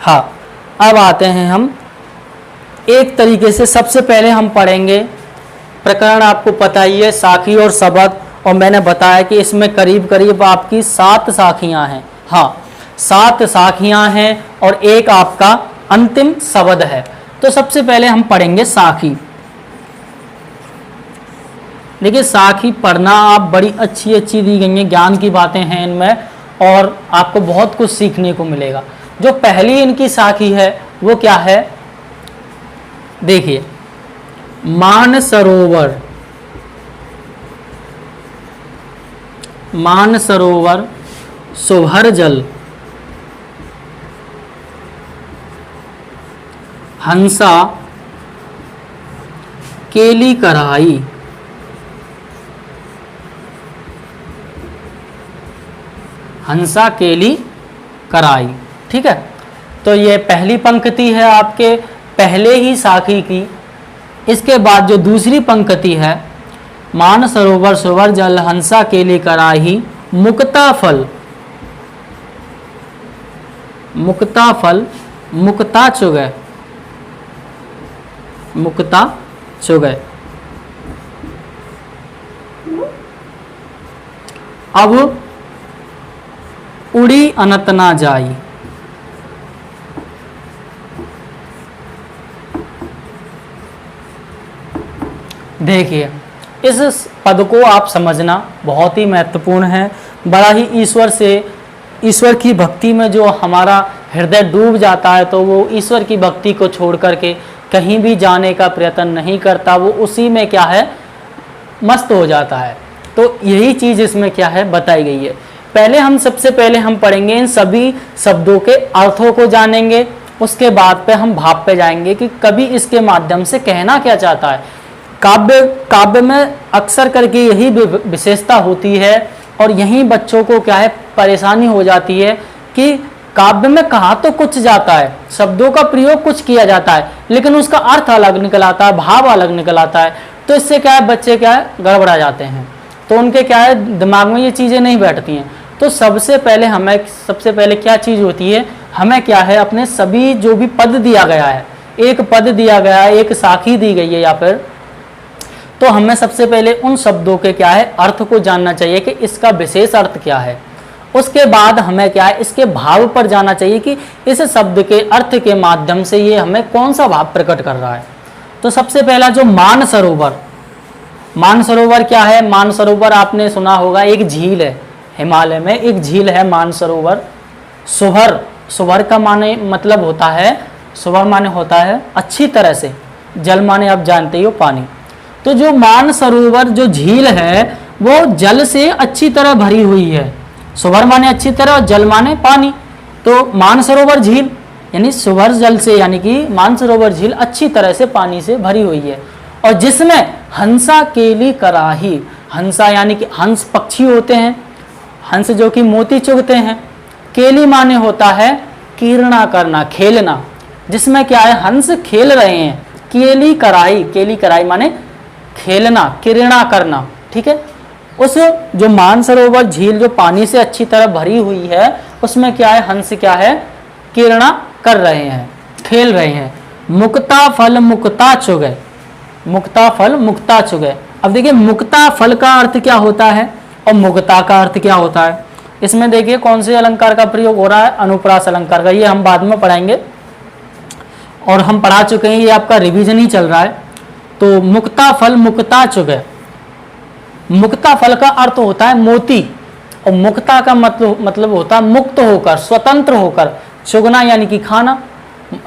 हाँ, अब आते हैं हम एक तरीके से। सबसे पहले हम पढ़ेंगे प्रकरण, आपको पता ही है, साखी और शब्द, और मैंने बताया कि इसमें करीब करीब आपकी 7 साखियां हैं। हाँ, 7 साखियां हैं और एक आपका अंतिम शब्द है। तो सबसे पहले हम पढ़ेंगे साखी। देखिए, साखी पढ़ना आप बड़ी अच्छी अच्छी दी गई हैं, ज्ञान की बातें हैं इनमें, और आपको बहुत कुछ सीखने को मिलेगा। जो पहली इनकी साखी है वो क्या है, देखिए, मानसरोवर। मानसरोवर, सुभर जल, हंसा, केली कराई, हंसा केली कराई। ठीक है, तो ये पहली पंक्ति है आपके पहले ही साखी की। इसके बाद जो दूसरी पंक्ति है, मान सरोवर सुवर जल हंसा केली कराही, मुक्ता फल, मुक्ता फल, मुक्ता चुगय, मुक्ता चुगय। अब उड़ी अनत ना जाई। देखिए, इस पद को आप समझना बहुत ही महत्वपूर्ण है। बड़ा ही ईश्वर की भक्ति में जो हमारा हृदय डूब जाता है, तो वो ईश्वर की भक्ति को छोड़ करके कहीं भी जाने का प्रयत्न नहीं करता, वो उसी में क्या है मस्त हो जाता है। तो यही चीज़ इसमें क्या है बताई गई है। पहले हम सबसे पहले हम पढ़ेंगे इन सभी शब्दों के अर्थों को जानेंगे, उसके बाद पे हम भाव पे जाएंगे कि कवि इसके माध्यम से कहना क्या चाहता है। काव्य में अक्सर करके यही विशेषता होती है, और यही बच्चों को क्या है परेशानी हो जाती है कि काव्य में कहा तो कुछ जाता है, शब्दों का प्रयोग कुछ किया जाता है, लेकिन उसका अर्थ अलग निकल आता है, भाव अलग निकल आता है। तो इससे क्या है बच्चे क्या है गड़बड़ा जाते हैं, तो उनके क्या है दिमाग में ये चीज़ें नहीं बैठती हैं। तो सबसे पहले क्या चीज़ होती है, हमें क्या है अपने सभी जो भी पद दिया गया है, एक पद दिया गया है, एक साखी दी गई है या फिर, तो हमें सबसे पहले उन शब्दों के क्या है अर्थ को जानना चाहिए कि इसका विशेष अर्थ क्या है। उसके बाद हमें क्या है इसके भाव पर जाना चाहिए कि इस शब्द के अर्थ के माध्यम से ये हमें कौन सा भाव प्रकट कर रहा है। तो सबसे पहला जो मानसरोवर, मानसरोवर क्या है, मानसरोवर आपने सुना होगा एक झील है, हिमालय में एक झील है मानसरोवर। सुभर, सुभर का माने मतलब होता है, सुभर माने होता है अच्छी तरह से, जल माने आप जानते ही हो पानी। तो जो मानसरोवर जो झील है वो जल से अच्छी तरह भरी हुई है। सुभर माने अच्छी तरह और जल माने पानी, तो मानसरोवर झील यानी सुभर जल से, यानी कि मानसरोवर झील अच्छी तरह से पानी से भरी हुई है, और जिसमें हंसा केली कराही, हंसा यानी कि हंस पक्षी होते हैं, हंस जो कि मोती चुगते हैं। केली माने होता है क्रीड़ा करना, खेलना, जिसमें क्या है हंस खेल रहे हैं। केली कराई, केली कराई माने खेलना, क्रीड़ा करना, ठीक है। उस जो मानसरोवर झील जो पानी से अच्छी तरह भरी हुई है, उसमें क्या है हंस क्या है क्रीड़ा कर रहे हैं, खेल रहे हैं। मुक्ता फल मुक्ता चुगे, मुक्ता फल मुक्ता चुगे। अब देखिए मुक्ता फल का अर्थ क्या होता है और मुक्ता का अर्थ क्या होता है। इसमें देखिए कौन से अलंकार का प्रयोग हो रहा है, अनुप्रास अलंकार का। ये हम बाद में पढ़ाएंगे और हम पढ़ा चुके हैं, ये आपका रिवीजन ही चल रहा है। तो मुक्ता फल मुक्ता चुगे, मुक्ता फल का अर्थ होता है मोती और मुक्ता का मतलब होता है मुक्त होकर, स्वतंत्र होकर। चुगना यानी कि खाना।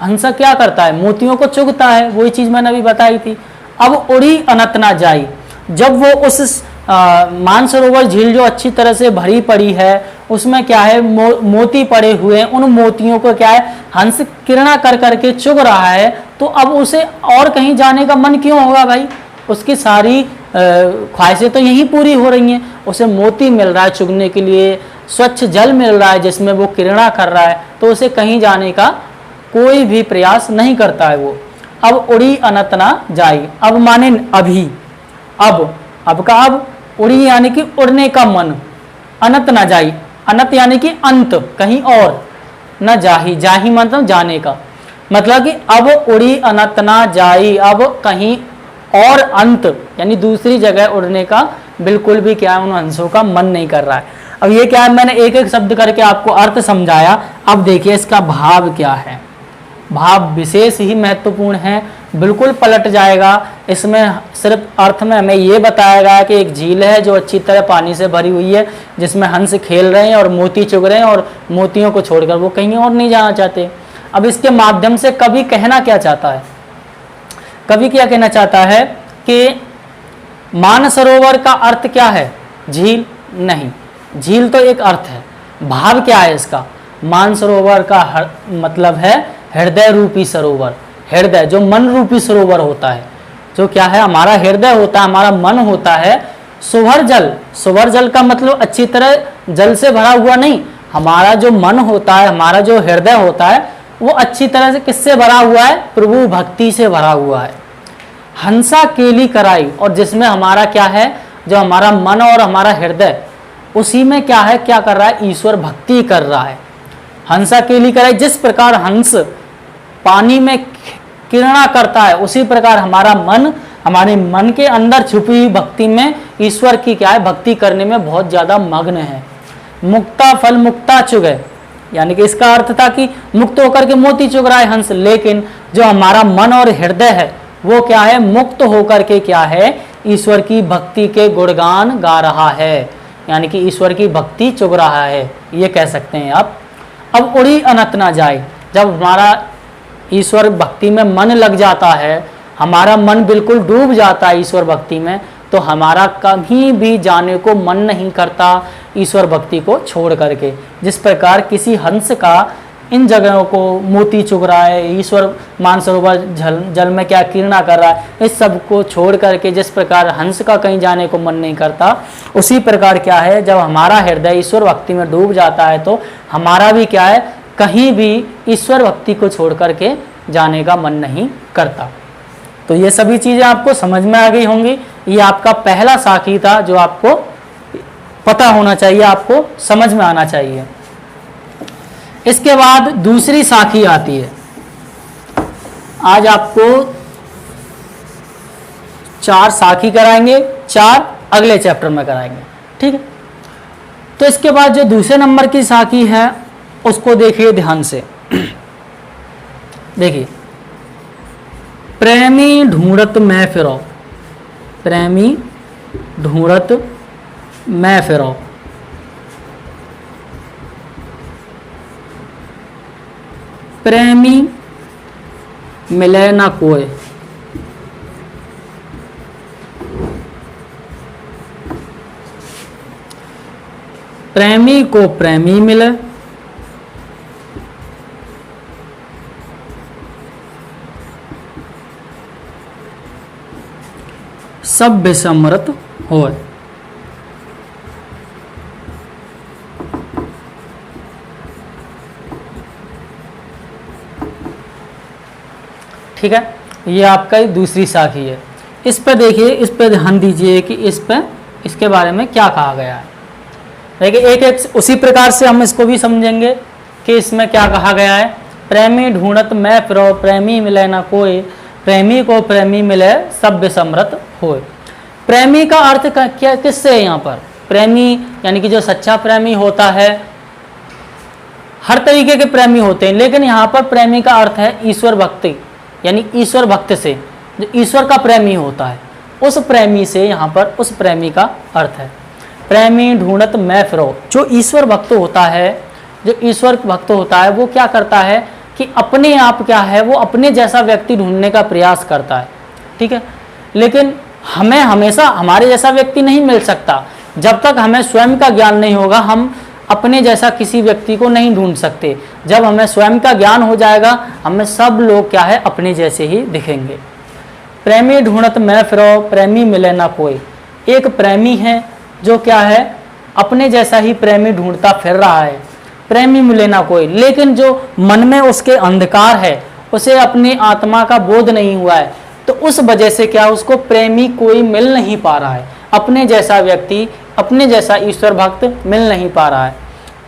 हंसा क्या करता है, मोतियों को चुगता है, वही चीज मैंने अभी बताई थी। अब उड़ी अनत ना जाई, जब वो उस मानसरोवर झील जो अच्छी तरह से भरी पड़ी है, उसमें क्या है मोती पड़े हुए हैं, उन मोतियों को क्या है हंस क्रीड़ा कर करके चुग रहा है। तो अब उसे और कहीं जाने का मन क्यों होगा भाई, उसकी सारी ख्वाहिशें तो यहीं पूरी हो रही हैं। उसे मोती मिल रहा है चुगने के लिए, स्वच्छ जल मिल रहा है जिसमें वो क्रीड़ा कर रहा है, तो उसे कहीं जाने का कोई भी प्रयास नहीं करता है वो। अब उड़ी अनत ना जाई, अब माने अभी, अब का अब, उड़ी यानी कि उड़ने का मन, अनत ना जाई, अनत यानी कि अंत, कहीं और, न जाही, जाही मतलब जाने का, मतलब कि अब उड़ी अनत ना जाई, अब कहीं और अंत यानी दूसरी जगह उड़ने का बिल्कुल भी क्या है उन हंसों का मन नहीं कर रहा है। अब ये क्या है, मैंने एक एक शब्द करके आपको अर्थ समझाया। अब देखिए इसका भाव क्या है, भाव विशेष ही महत्वपूर्ण है, बिल्कुल पलट जाएगा। इसमें सिर्फ अर्थ में हमें ये बताया गया कि एक झील है जो अच्छी तरह पानी से भरी हुई है, जिसमें हंस खेल रहे हैं और मोती चुग रहे हैं और मोतियों को छोड़कर वो कहीं और नहीं जाना चाहते। अब इसके माध्यम से कवि कहना क्या चाहता है, कवि क्या कहना चाहता है कि मानसरोवर का अर्थ क्या है, झील नहीं, झील तो एक अर्थ है, भाव क्या है इसका, मानसरोवर का मतलब है हृदय रूपी सरोवर। हृदय जो मन रूपी सरोवर होता है, जो क्या है हमारा हृदय होता है, हमारा मन होता है। सुभर जल, सुभर जल का मतलब अच्छी तरह जल से भरा हुआ नहीं, हमारा जो मन होता है, हमारा जो हृदय होता है, वो अच्छी तरह से किससे भरा हुआ है, प्रभु भक्ति से भरा हुआ है। हंसा केली कराई, और जिसमें हमारा क्या है, जो हमारा मन और हमारा हृदय, उसी में क्या है, क्या कर रहा है, ईश्वर भक्ति कर रहा है। हंसा केली कराई, जिस प्रकार हंस पानी में क्रीड़ा करता है, उसी प्रकार हमारा मन, हमारे मन के अंदर छुपी हुई भक्ति में ईश्वर की क्या है, भक्ति करने में बहुत ज्यादा मग्न है। मुक्ता फल मुक्ता चुगे, यानी कि इसका अर्थ था कि मुक्त होकर के मोती चुग रहा है हंस, लेकिन जो हमारा मन और हृदय है वो क्या है, मुक्त होकर के क्या है, ईश्वर की भक्ति के गुणगान गा रहा है, यानी कि ईश्वर की भक्ति चुग रहा है, ये कह सकते हैं आप। अब उड़ी अनत ना जाए, जब हमारा ईश्वर भक्ति में मन लग जाता है, हमारा मन बिल्कुल डूब जाता है ईश्वर भक्ति में, तो हमारा कहीं भी जाने को मन नहीं करता ईश्वर भक्ति को छोड़ करके। जिस प्रकार किसी हंस का इन जगहों को मोती चुग रहा है, ईश्वर मानसरोवर जल में क्या क्रीड़ा कर रहा है, इस सब को छोड़ करके जिस प्रकार हंस का कहीं जाने को मन नहीं करता, उसी प्रकार क्या है, जब हमारा हृदय ईश्वर भक्ति में डूब जाता है तो हमारा भी क्या है, कहीं भी ईश्वर भक्ति को छोड़ करके जाने का मन नहीं करता। तो ये सभी चीजें आपको समझ में आ गई होंगी। ये आपका पहला साखी था जो आपको पता होना चाहिए, आपको समझ में आना चाहिए। इसके बाद दूसरी साखी आती है। आज आपको 4 साखी कराएंगे, 4 अगले चैप्टर में कराएंगे, ठीक है। तो इसके बाद जो दूसरे नंबर की साखी है उसको देखिए ध्यान से। देखिए, प्रेमी ढूंढत मैं फिरो, प्रेमी ढूंढत मैं फिरो, प्रेमी मिले ना कोई, प्रेमी को प्रेमी मिले, सब विसमृत होए। ठीक है, ये आपका दूसरी साखी है। इस पे देखिए, इस पे ध्यान दीजिए कि इस पे इसके बारे में क्या कहा गया है। देखिए एक एक उसी प्रकार से हम इसको भी समझेंगे कि इसमें क्या कहा गया है। प्रेमी ढूंढत मैं फिरो, प्रेमी मिले ना कोई, प्रेमी को प्रेमी मिले सब विसमृत होए। प्रेमी का अर्थ क्या किससे है यहाँ पर? प्रेमी यानी कि जो सच्चा प्रेमी होता है, हर तरीके के प्रेमी होते हैं, लेकिन यहाँ पर प्रेमी का अर्थ है ईश्वर भक्ति, यानी ईश्वर भक्त से, जो ईश्वर का प्रेमी होता है, उस प्रेमी से यहाँ पर उस प्रेमी का अर्थ है। प्रेमी ढूंढत मैं फिरो, जो ईश्वर भक्त होता है, जो ईश्वर भक्त होता है वो क्या करता है कि अपने आप क्या है, वो अपने जैसा व्यक्ति ढूंढने का प्रयास करता है, ठीक है। लेकिन हमें हमेशा हमारे जैसा व्यक्ति नहीं मिल सकता। जब तक हमें स्वयं का ज्ञान नहीं होगा, हम अपने जैसा किसी व्यक्ति को नहीं ढूंढ सकते। जब हमें स्वयं का ज्ञान हो जाएगा, हमें सब लोग क्या है अपने जैसे ही दिखेंगे। प्रेमी ढूंढत मैं फिरो, प्रेमी मिले ना कोई। एक प्रेमी है जो क्या है अपने जैसा ही प्रेमी ढूंढता फिर रहा है, प्रेमी मिले ना कोई, लेकिन जो मन में उसके अंधकार है, उसे अपनी आत्मा का बोध नहीं हुआ है, तो उस वजह से क्या उसको प्रेमी कोई मिल नहीं पा रहा है, अपने जैसा व्यक्ति, अपने जैसा ईश्वर भक्त मिल नहीं पा रहा है।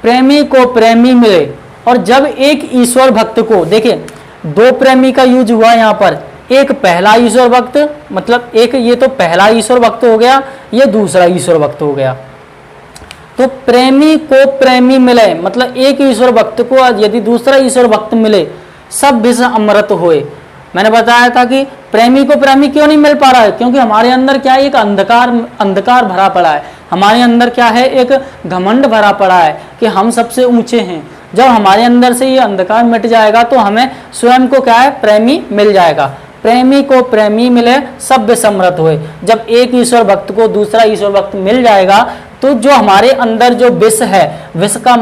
प्रेमी को प्रेमी मिले, और जब एक ईश्वर भक्त को, देखिए दो प्रेमी का यूज हुआ यहाँ पर, एक पहला ईश्वर भक्त, मतलब एक ये तो पहला ईश्वर भक्त हो गया, ये दूसरा ईश्वर भक्त हो गया। तो प्रेमी को प्रेमी मिले मतलब एक ईश्वर भक्त को यदि दूसरा ईश्वर भक्त मिले, सब विष अमृत होए। मैंने बताया था कि प्रेमी को प्रेमी क्यों नहीं मिल पा रहा है, क्योंकि हमारे अंदर क्या है, एक अंधकार भरा पड़ा है, हमारे अंदर क्या है, एक घमंड भरा पड़ा है कि हम सबसे ऊंचे हैं। जब हमारे अंदर से ये अंधकार मिट जाएगा तो हमें स्वयं को क्या है प्रेमी मिल जाएगा। प्रेमी को प्रेमी मिले सब विसमृत हुए। जब एक ईश्वर भक्त को दूसरा ईश्वर भक्त मिल जाएगा तो जो हमारे अंदर जो विष है, विष का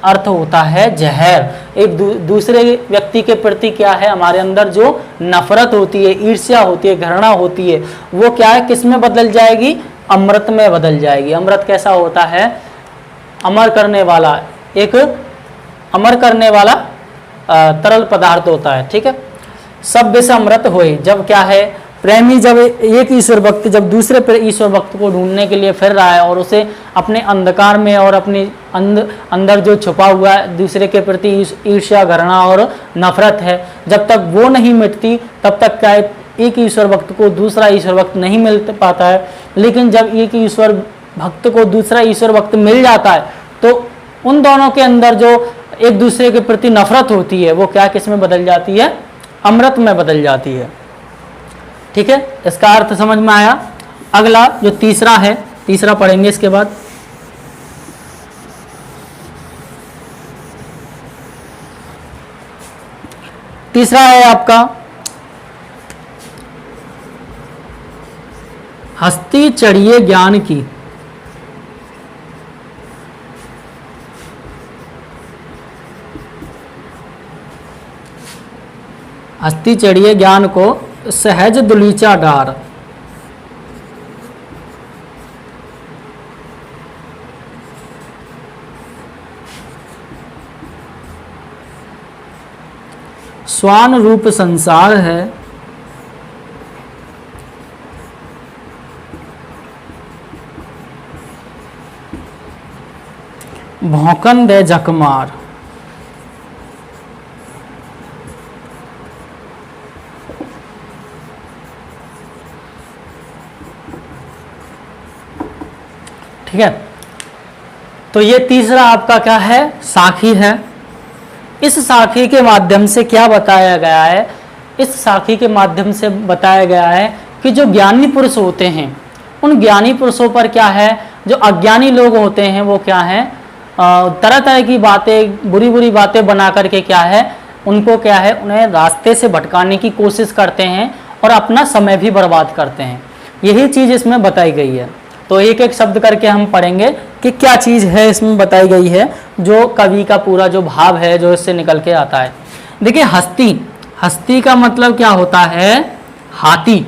अर्थ होता है जहर। एक दूसरे व्यक्ति के प्रति क्या है, हमारे अंदर जो नफरत होती है, ईर्ष्या होती है, घृणा होती है, वो क्या है किस में बदल जाएगी, अमृत में बदल जाएगी। अमृत कैसा होता है, अमर करने वाला, एक अमर करने वाला तरल पदार्थ होता है, ठीक है। सब विष अमृत होए। जब क्या है प्रेमी, जब एक ईश्वर भक्त जब दूसरे ईश्वर भक्त को ढूंढने के लिए फिर रहा है और उसे अपने अंधकार में और अपने अंदर जो छुपा हुआ है दूसरे के प्रति ईर्ष्या, घृणा और नफरत है, जब तक वो नहीं मिटती तब तक क्या है एक ईश्वर भक्त को दूसरा ईश्वर भक्त नहीं मिल पाता है। लेकिन जब एक ईश्वर भक्त को दूसरा ईश्वर भक्त मिल जाता है तो उन दोनों के अंदर जो एक दूसरे के प्रति नफरत होती है वो क्या किस में बदल जाती है, अमृत में बदल जाती है, ठीक है। इसका अर्थ समझ में आया। अगला जो तीसरा है, तीसरा पढ़ेंगे इसके बाद। तीसरा है आपका हस्ती चढ़िए ज्ञान की। हस्ती चढ़िए ज्ञान को सहज दुलीचा डार। स्वान रूप संसार है, भौंकन दे जकमार। ठीक है, तो ये तीसरा आपका क्या है, साखी है। इस साखी के माध्यम से क्या बताया गया है, इस साखी के माध्यम से बताया गया है कि जो ज्ञानी पुरुष होते हैं उन ज्ञानी पुरुषों पर क्या है, जो अज्ञानी लोग होते हैं वो क्या है तरह तरह की बातें, बुरी बुरी बातें बना करके क्या है उनको क्या है उन्हें रास्ते से भटकाने की कोशिश करते हैं और अपना समय भी बर्बाद करते हैं। यही चीज़ इसमें बताई गई है। तो एक एक शब्द करके हम पढ़ेंगे कि क्या चीज़ है इसमें बताई गई है, जो कवि का पूरा जो भाव है जो इससे निकल के आता है। देखिए हस्ती, हस्ती का मतलब क्या होता है, हाथी।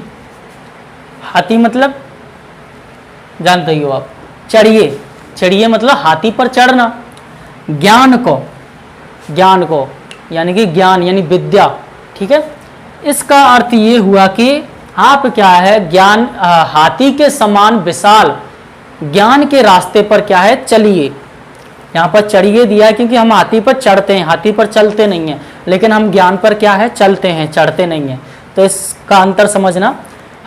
हाथी मतलब जानते ही हो आप, चढ़िए, चढ़िए मतलब हाथी पर चढ़ना। ज्ञान को, ज्ञान को यानी कि ज्ञान यानी विद्या, ठीक है। इसका अर्थ ये हुआ कि आप क्या है ज्ञान हाथी के समान विशाल ज्ञान के रास्ते पर क्या है चलिए। यहाँ पर चढ़िए दिया है क्योंकि हम हाथी पर चढ़ते हैं, हाथी पर चलते नहीं हैं, लेकिन हम ज्ञान पर क्या है चलते हैं, चढ़ते नहीं हैं। तो इसका अंतर समझना,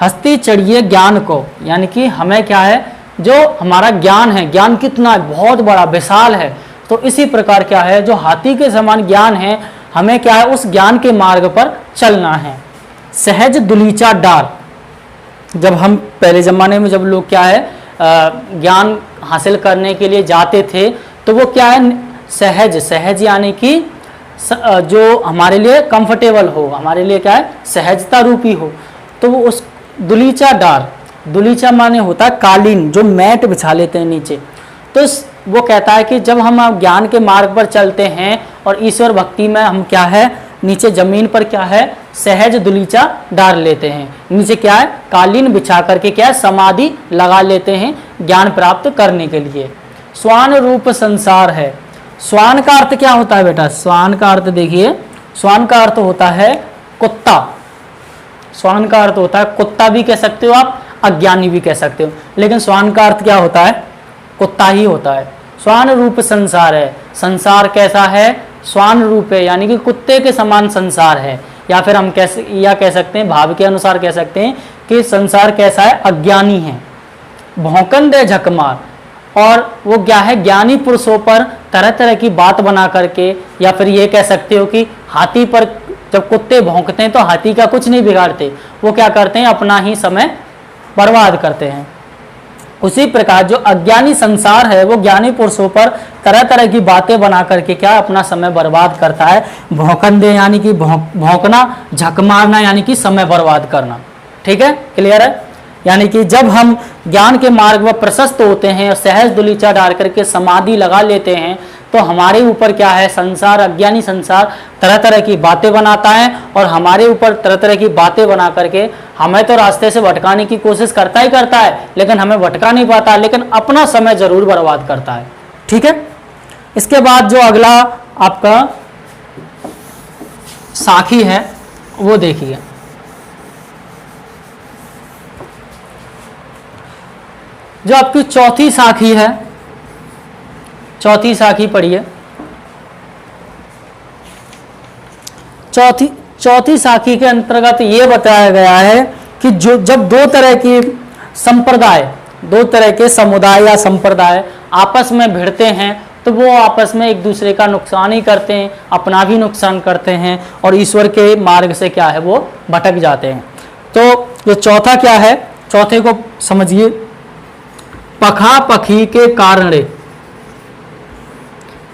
हस्ती चढ़िए ज्ञान को, यानी कि हमें क्या है जो हमारा ज्ञान है, ज्ञान कितना है, बहुत बड़ा विशाल है। तो इसी प्रकार क्या है जो हाथी के समान ज्ञान है, हमें क्या है उस ज्ञान के मार्ग पर चलना है। सहज दुलीचा डार, जब हम पहले जमाने में जब लोग क्या है ज्ञान हासिल करने के लिए जाते थे तो वो क्या है सहज, सहज यानी कि जो हमारे लिए कंफर्टेबल हो, हमारे लिए क्या है सहजता रूपी हो। तो वो उस दुलीचा डार, दुलीचा माने होता है कालीन, जो मैट बिछा लेते हैं नीचे। तो वो कहता है कि जब हम ज्ञान के मार्ग पर चलते हैं और ईश्वर भक्ति में हम क्या है नीचे जमीन पर क्या है सहज दुलीचा डाल लेते हैं, नीचे क्या है कालीन बिछा करके क्या है समाधि लगा लेते हैं ज्ञान प्राप्त करने के लिए। स्वान रूप संसार है। स्वान का अर्थ क्या होता है बेटा? स्वान का अर्थ देखिए, स्वान का अर्थ होता है कुत्ता। स्वान का अर्थ होता है कुत्ता भी कह सकते हो आप, अज्ञानी भी कह सकते हो, लेकिन स्वान का अर्थ क्या होता है? कुत्ता ही होता है। स्वान रूप संसार है, संसार कैसा है? स्वान रूप है, यानी कि कुत्ते के समान संसार है। या फिर हम कैसे या कह सकते हैं, भाव के अनुसार कह सकते हैं कि संसार कैसा है? अज्ञानी है। भौंकन दे झकमार, और वो क्या है ज्ञानी पुरुषों पर तरह तरह की बात बना करके, या फिर ये कह सकते हो कि हाथी पर जब कुत्ते भौंकते हैं तो हाथी का कुछ नहीं बिगाड़ते, वो क्या करते हैं अपना ही समय बर्बाद करते हैं। उसी प्रकार जो अज्ञानी संसार है वो ज्ञानी पुरुषों पर तरह तरह की बातें बना करके क्या अपना समय बर्बाद करता है। भौंकन दे यानी कि भौंकना, झक मारना यानी कि समय बर्बाद करना। ठीक है, क्लियर है? यानी कि जब हम ज्ञान के मार्ग पर प्रशस्त होते हैं और सहज दुलीचा डाल करके समाधि लगा लेते हैं तो हमारे ऊपर क्या है संसार, अज्ञानी संसार तरह तरह की बातें बनाता है और हमारे ऊपर तरह तरह की बातें बना करके हमें तो रास्ते से भटकाने की कोशिश करता ही करता है, लेकिन हमें भटका नहीं पाता, लेकिन अपना समय जरूर बर्बाद करता है। ठीक है, इसके बाद जो अगला आपका साखी है वो देखिए। जो आपकी चौथी साखी है, चौथी साखी पढ़िए। चौथी साखी के अंतर्गत ये बताया गया है कि जो जब दो तरह की संप्रदाय, दो तरह के समुदाय या संप्रदाय आपस में भिड़ते हैं तो वो आपस में एक दूसरे का नुकसान ही करते हैं, अपना भी नुकसान करते हैं और ईश्वर के मार्ग से क्या है वो भटक जाते हैं। तो ये चौथा क्या है, चौथे को समझिए। पखा पखी के कारणे,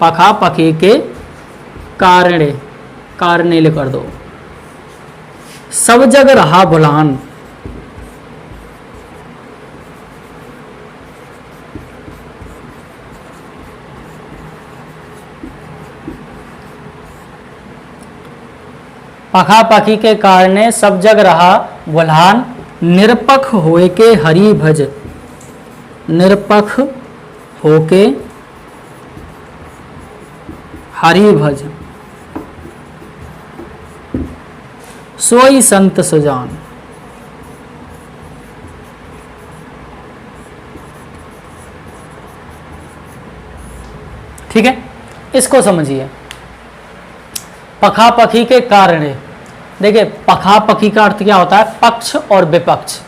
पखा पखी के कारणे, कारणे ले कर दो। सब जग रहा भुलान, पखा पखी के कारणे सब जग रहा भुलान। निरपख होए के हरि भज, निरपख होके हरि भज। सोई संत सुजान। ठीक है, इसको समझिए। पखा पखी के कारण, देखिए पखा पखी का अर्थ क्या होता है? पक्ष और विपक्ष।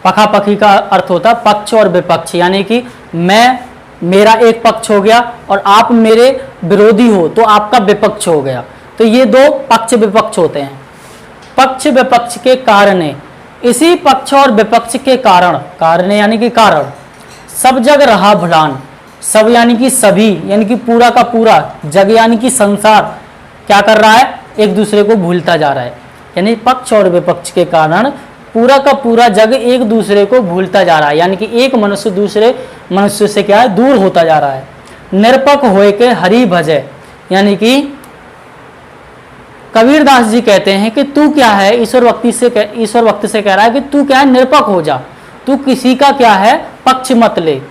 पखा पखी का अर्थ होता है पक्ष और विपक्ष, यानी कि मेरा एक पक्ष हो गया और आप मेरे विरोधी हो तो आपका विपक्ष हो गया। तो ये दो पक्ष विपक्ष होते हैं। पक्ष विपक्ष के कारण, इसी पक्ष और विपक्ष के कारण, कारण यानी कि कारण, सब जग रहा भुलान। सब यानी कि सभी, यानी कि पूरा का पूरा, जग यानी कि संसार क्या कर रहा है? एक दूसरे को भूलता जा रहा है। यानी पक्ष और विपक्ष के कारण पूरा का पूरा जग एक दूसरे को भूलता जा रहा है, यानी कि एक मनुष्य दूसरे मनुष्य से क्या है दूर होता जा रहा है। निरपक होए के हरि भजे, यानी कि कबीरदास जी कहते हैं कि तू क्या है, ईश्वर भक्ति से कह रहा है कि तू क्या है निरपक हो जा, तू किसी का क्या है पक्ष मत ले।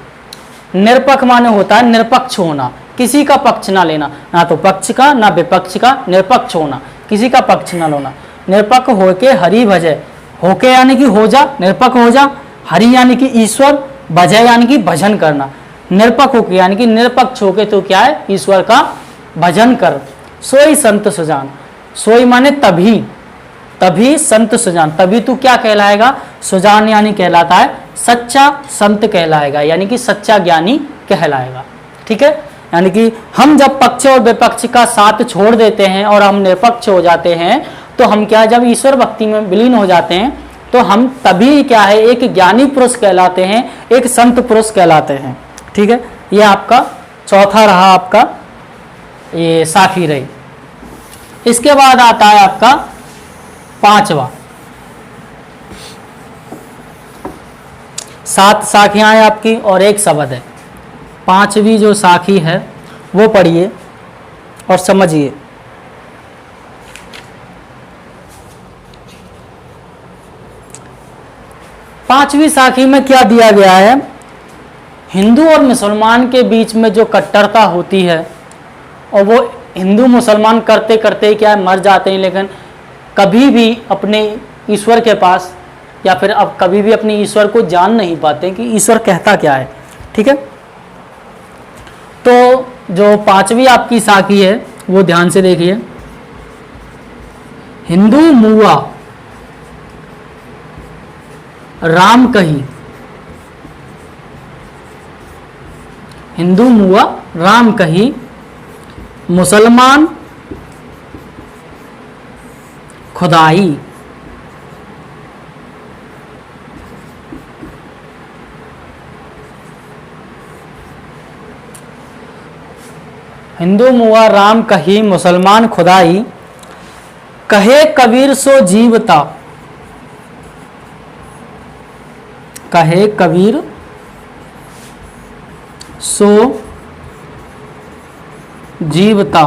निरपक माने होता है निरपक्ष होना, किसी का पक्ष ना लेना, ना तो पक्ष का ना विपक्ष का, निरपक्ष होना, किसी का पक्ष ना लेना। निरपक्ष होके हरि भजय। होके यानी कि हो जा, निरपक्ष हो जा, हरि यानी कि ईश्वर, भजय यानी कि भजन करना। निरपक्ष होके यानी कि निरपक्ष होके तो क्या है, ईश्वर का भजन कर। सोई संत सुजान, सोई माने तभी, तभी संत सुजान, तभी तू क्या कहलाएगा, सुजान यानी कहलाता है सच्चा संत कहलाएगा, यानी कि सच्चा ज्ञानी कहलाएगा। ठीक है, यानी कि हम जब पक्ष और विपक्ष का साथ छोड़ देते हैं और हम निरपक्ष हो जाते हैं, तो हम क्या, जब ईश्वर भक्ति में विलीन हो जाते हैं, तो हम तभी क्या है, एक ज्ञानी पुरुष कहलाते हैं, एक संत पुरुष कहलाते हैं। ठीक है, ये आपका चौथा रहा, आपका ये साखी रही। इसके बाद आता है आपका पांचवा। 7 साखियां हैं आपकी और एक शब्द है। पांचवी जो साखी है वो पढ़िए और समझिए। पांचवी साखी में क्या दिया गया है, हिंदू और मुसलमान के बीच में जो कट्टरता होती है, और वो हिंदू मुसलमान करते करते क्या है, मर जाते हैं, लेकिन कभी भी अपने ईश्वर के पास या फिर अब कभी भी अपने ईश्वर को जान नहीं पाते कि ईश्वर कहता क्या है। ठीक है, तो जो पांचवी आपकी साखी है वो ध्यान से देखिए। हिंदू मुआ राम कही, हिंदू मुआ राम कही, मुसलमान खुदाई। हिंदू मुआ राम कही, मुसलमान खुदाई, कहे कबीर सो जीवता, कहे कबीर सो जीवता,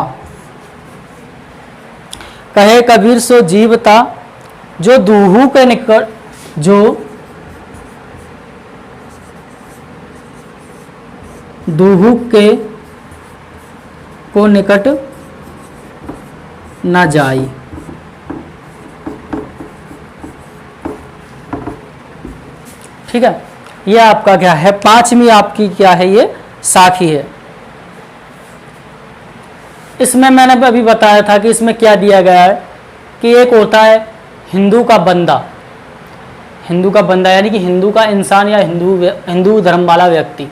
कहे कबीर सो जीवता, जो दूहू के निकट, जो दूहू के को निकट न जाई। ठीक है, ये आपका क्या है, पांचवी आपकी क्या है, ये साखी है। इसमें मैंने अभी बताया था कि इसमें क्या दिया गया है कि एक होता है हिंदू का बंदा, हिंदू का बंदा यानी कि हिंदू का इंसान या हिंदू धर्म वाला व्यक्ति,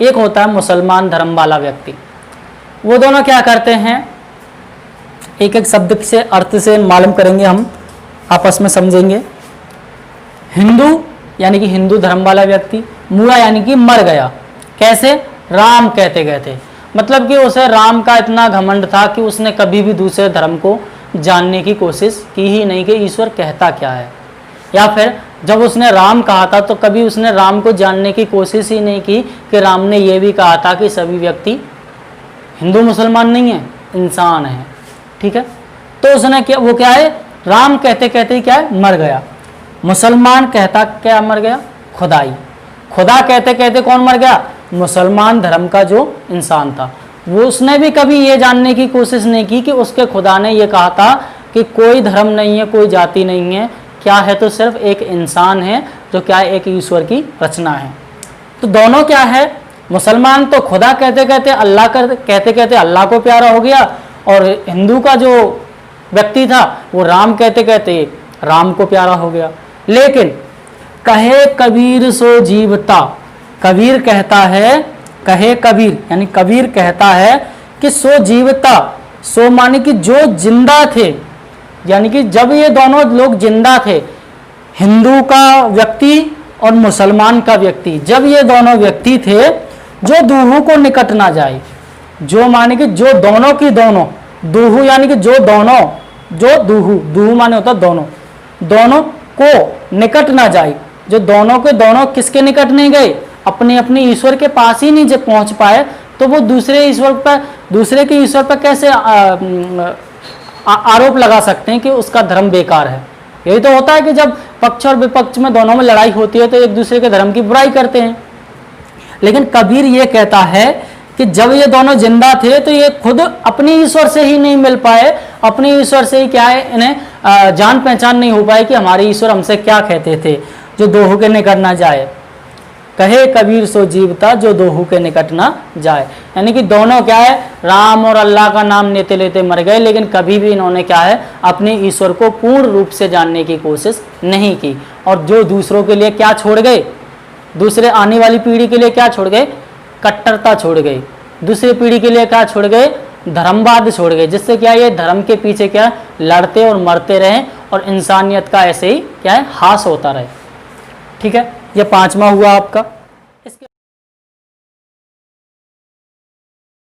एक होता है मुसलमान धर्म वाला व्यक्ति। वो दोनों क्या करते हैं, एक एक शब्द से अर्थ से मालूम करेंगे, हम आपस में समझेंगे। हिंदू यानी कि हिंदू धर्म वाला व्यक्ति, मुआ यानी कि मर गया, कैसे, राम कहते कहते, मतलब कि उसे राम का इतना घमंड था कि उसने कभी भी दूसरे धर्म को जानने की कोशिश की ही नहीं कि ईश्वर कहता क्या है, या फिर जब उसने राम कहा था तो कभी उसने राम को जानने की कोशिश ही नहीं की कि राम ने यह भी कहा था कि सभी व्यक्ति हिंदू मुसलमान नहीं है, इंसान है। ठीक है, तो उसने क्या, वो क्या है, राम कहते कहते ही क्या है, मर गया। मुसलमान कहता क्या मर गया, खुदाई, खुदा कहते कहते कौन मर गया, मुसलमान धर्म का जो इंसान था, वो उसने भी कभी ये जानने की कोशिश नहीं की कि उसके खुदा ने ये कहा था कि कोई धर्म नहीं है, कोई जाति नहीं है, क्या है तो सिर्फ एक इंसान है जो क्या है, एक ईश्वर की रचना है। तो दोनों क्या है, मुसलमान तो खुदा कहते कहते अल्लाह कहते कहते अल्लाह को प्यारा हो गया, और हिंदू का जो व्यक्ति था वो राम कहते कहते राम को प्यारा हो गया। लेकिन कहे कबीर सो जीवता, कबीर कहता है, कहे कबीर यानी कबीर कहता है कि सो जीवता, सो माने कि जो जिंदा थे, यानी कि जब ये दोनों लोग जिंदा थे, हिंदू का व्यक्ति और मुसलमान का व्यक्ति, जब ये दोनों व्यक्ति थे, जो दूहू को निकट ना जाए, जो माने कि जो दोनों की दोनों, दूहू यानी कि जो दोनों, जो दूहू, दूहू माने होता दोनों, दोनों को निकट ना जाए, जो दोनों के दोनों किसके निकट नहीं गए, अपने अपने ईश्वर के पास ही नहीं जब पहुंच पाए, तो वो दूसरे ईश्वर पर, दूसरे के ईश्वर पर कैसे आरोप लगा सकते हैं कि उसका धर्म बेकार है। यही तो होता है कि जब पक्ष और विपक्ष में दोनों में लड़ाई होती है तो एक दूसरे के धर्म की बुराई करते हैं। लेकिन कबीर ये कहता है कि जब ये दोनों जिंदा थे तो ये खुद अपने ईश्वर से ही नहीं मिल पाए, अपने ईश्वर से ही क्या है, इन्हें जान पहचान नहीं हो पाई कि हमारे ईश्वर हमसे क्या कहते थे। जो दोहू के निकट ना जाए, कहे कबीर सो जीवता जो दोहू के निकट ना जाए। यानी कि दोनों क्या है, राम और अल्लाह का नाम लेते लेते मर गए, लेकिन कभी भी इन्होंने क्या है, अपने ईश्वर को पूर्ण रूप से जानने की कोशिश नहीं की। और जो दूसरों के लिए क्या छोड़ गए, दूसरे आने वाली पीढ़ी के लिए क्या छोड़ गए, कट्टरता छोड़ गए। दूसरी पीढ़ी के लिए क्या छोड़ गए, धर्मवाद छोड़ गए, जिससे क्या ये धर्म के पीछे क्या लड़ते और मरते रहे और इंसानियत का ऐसे ही क्या है, हास होता रहे। ठीक है, ये 5वां हुआ आपका।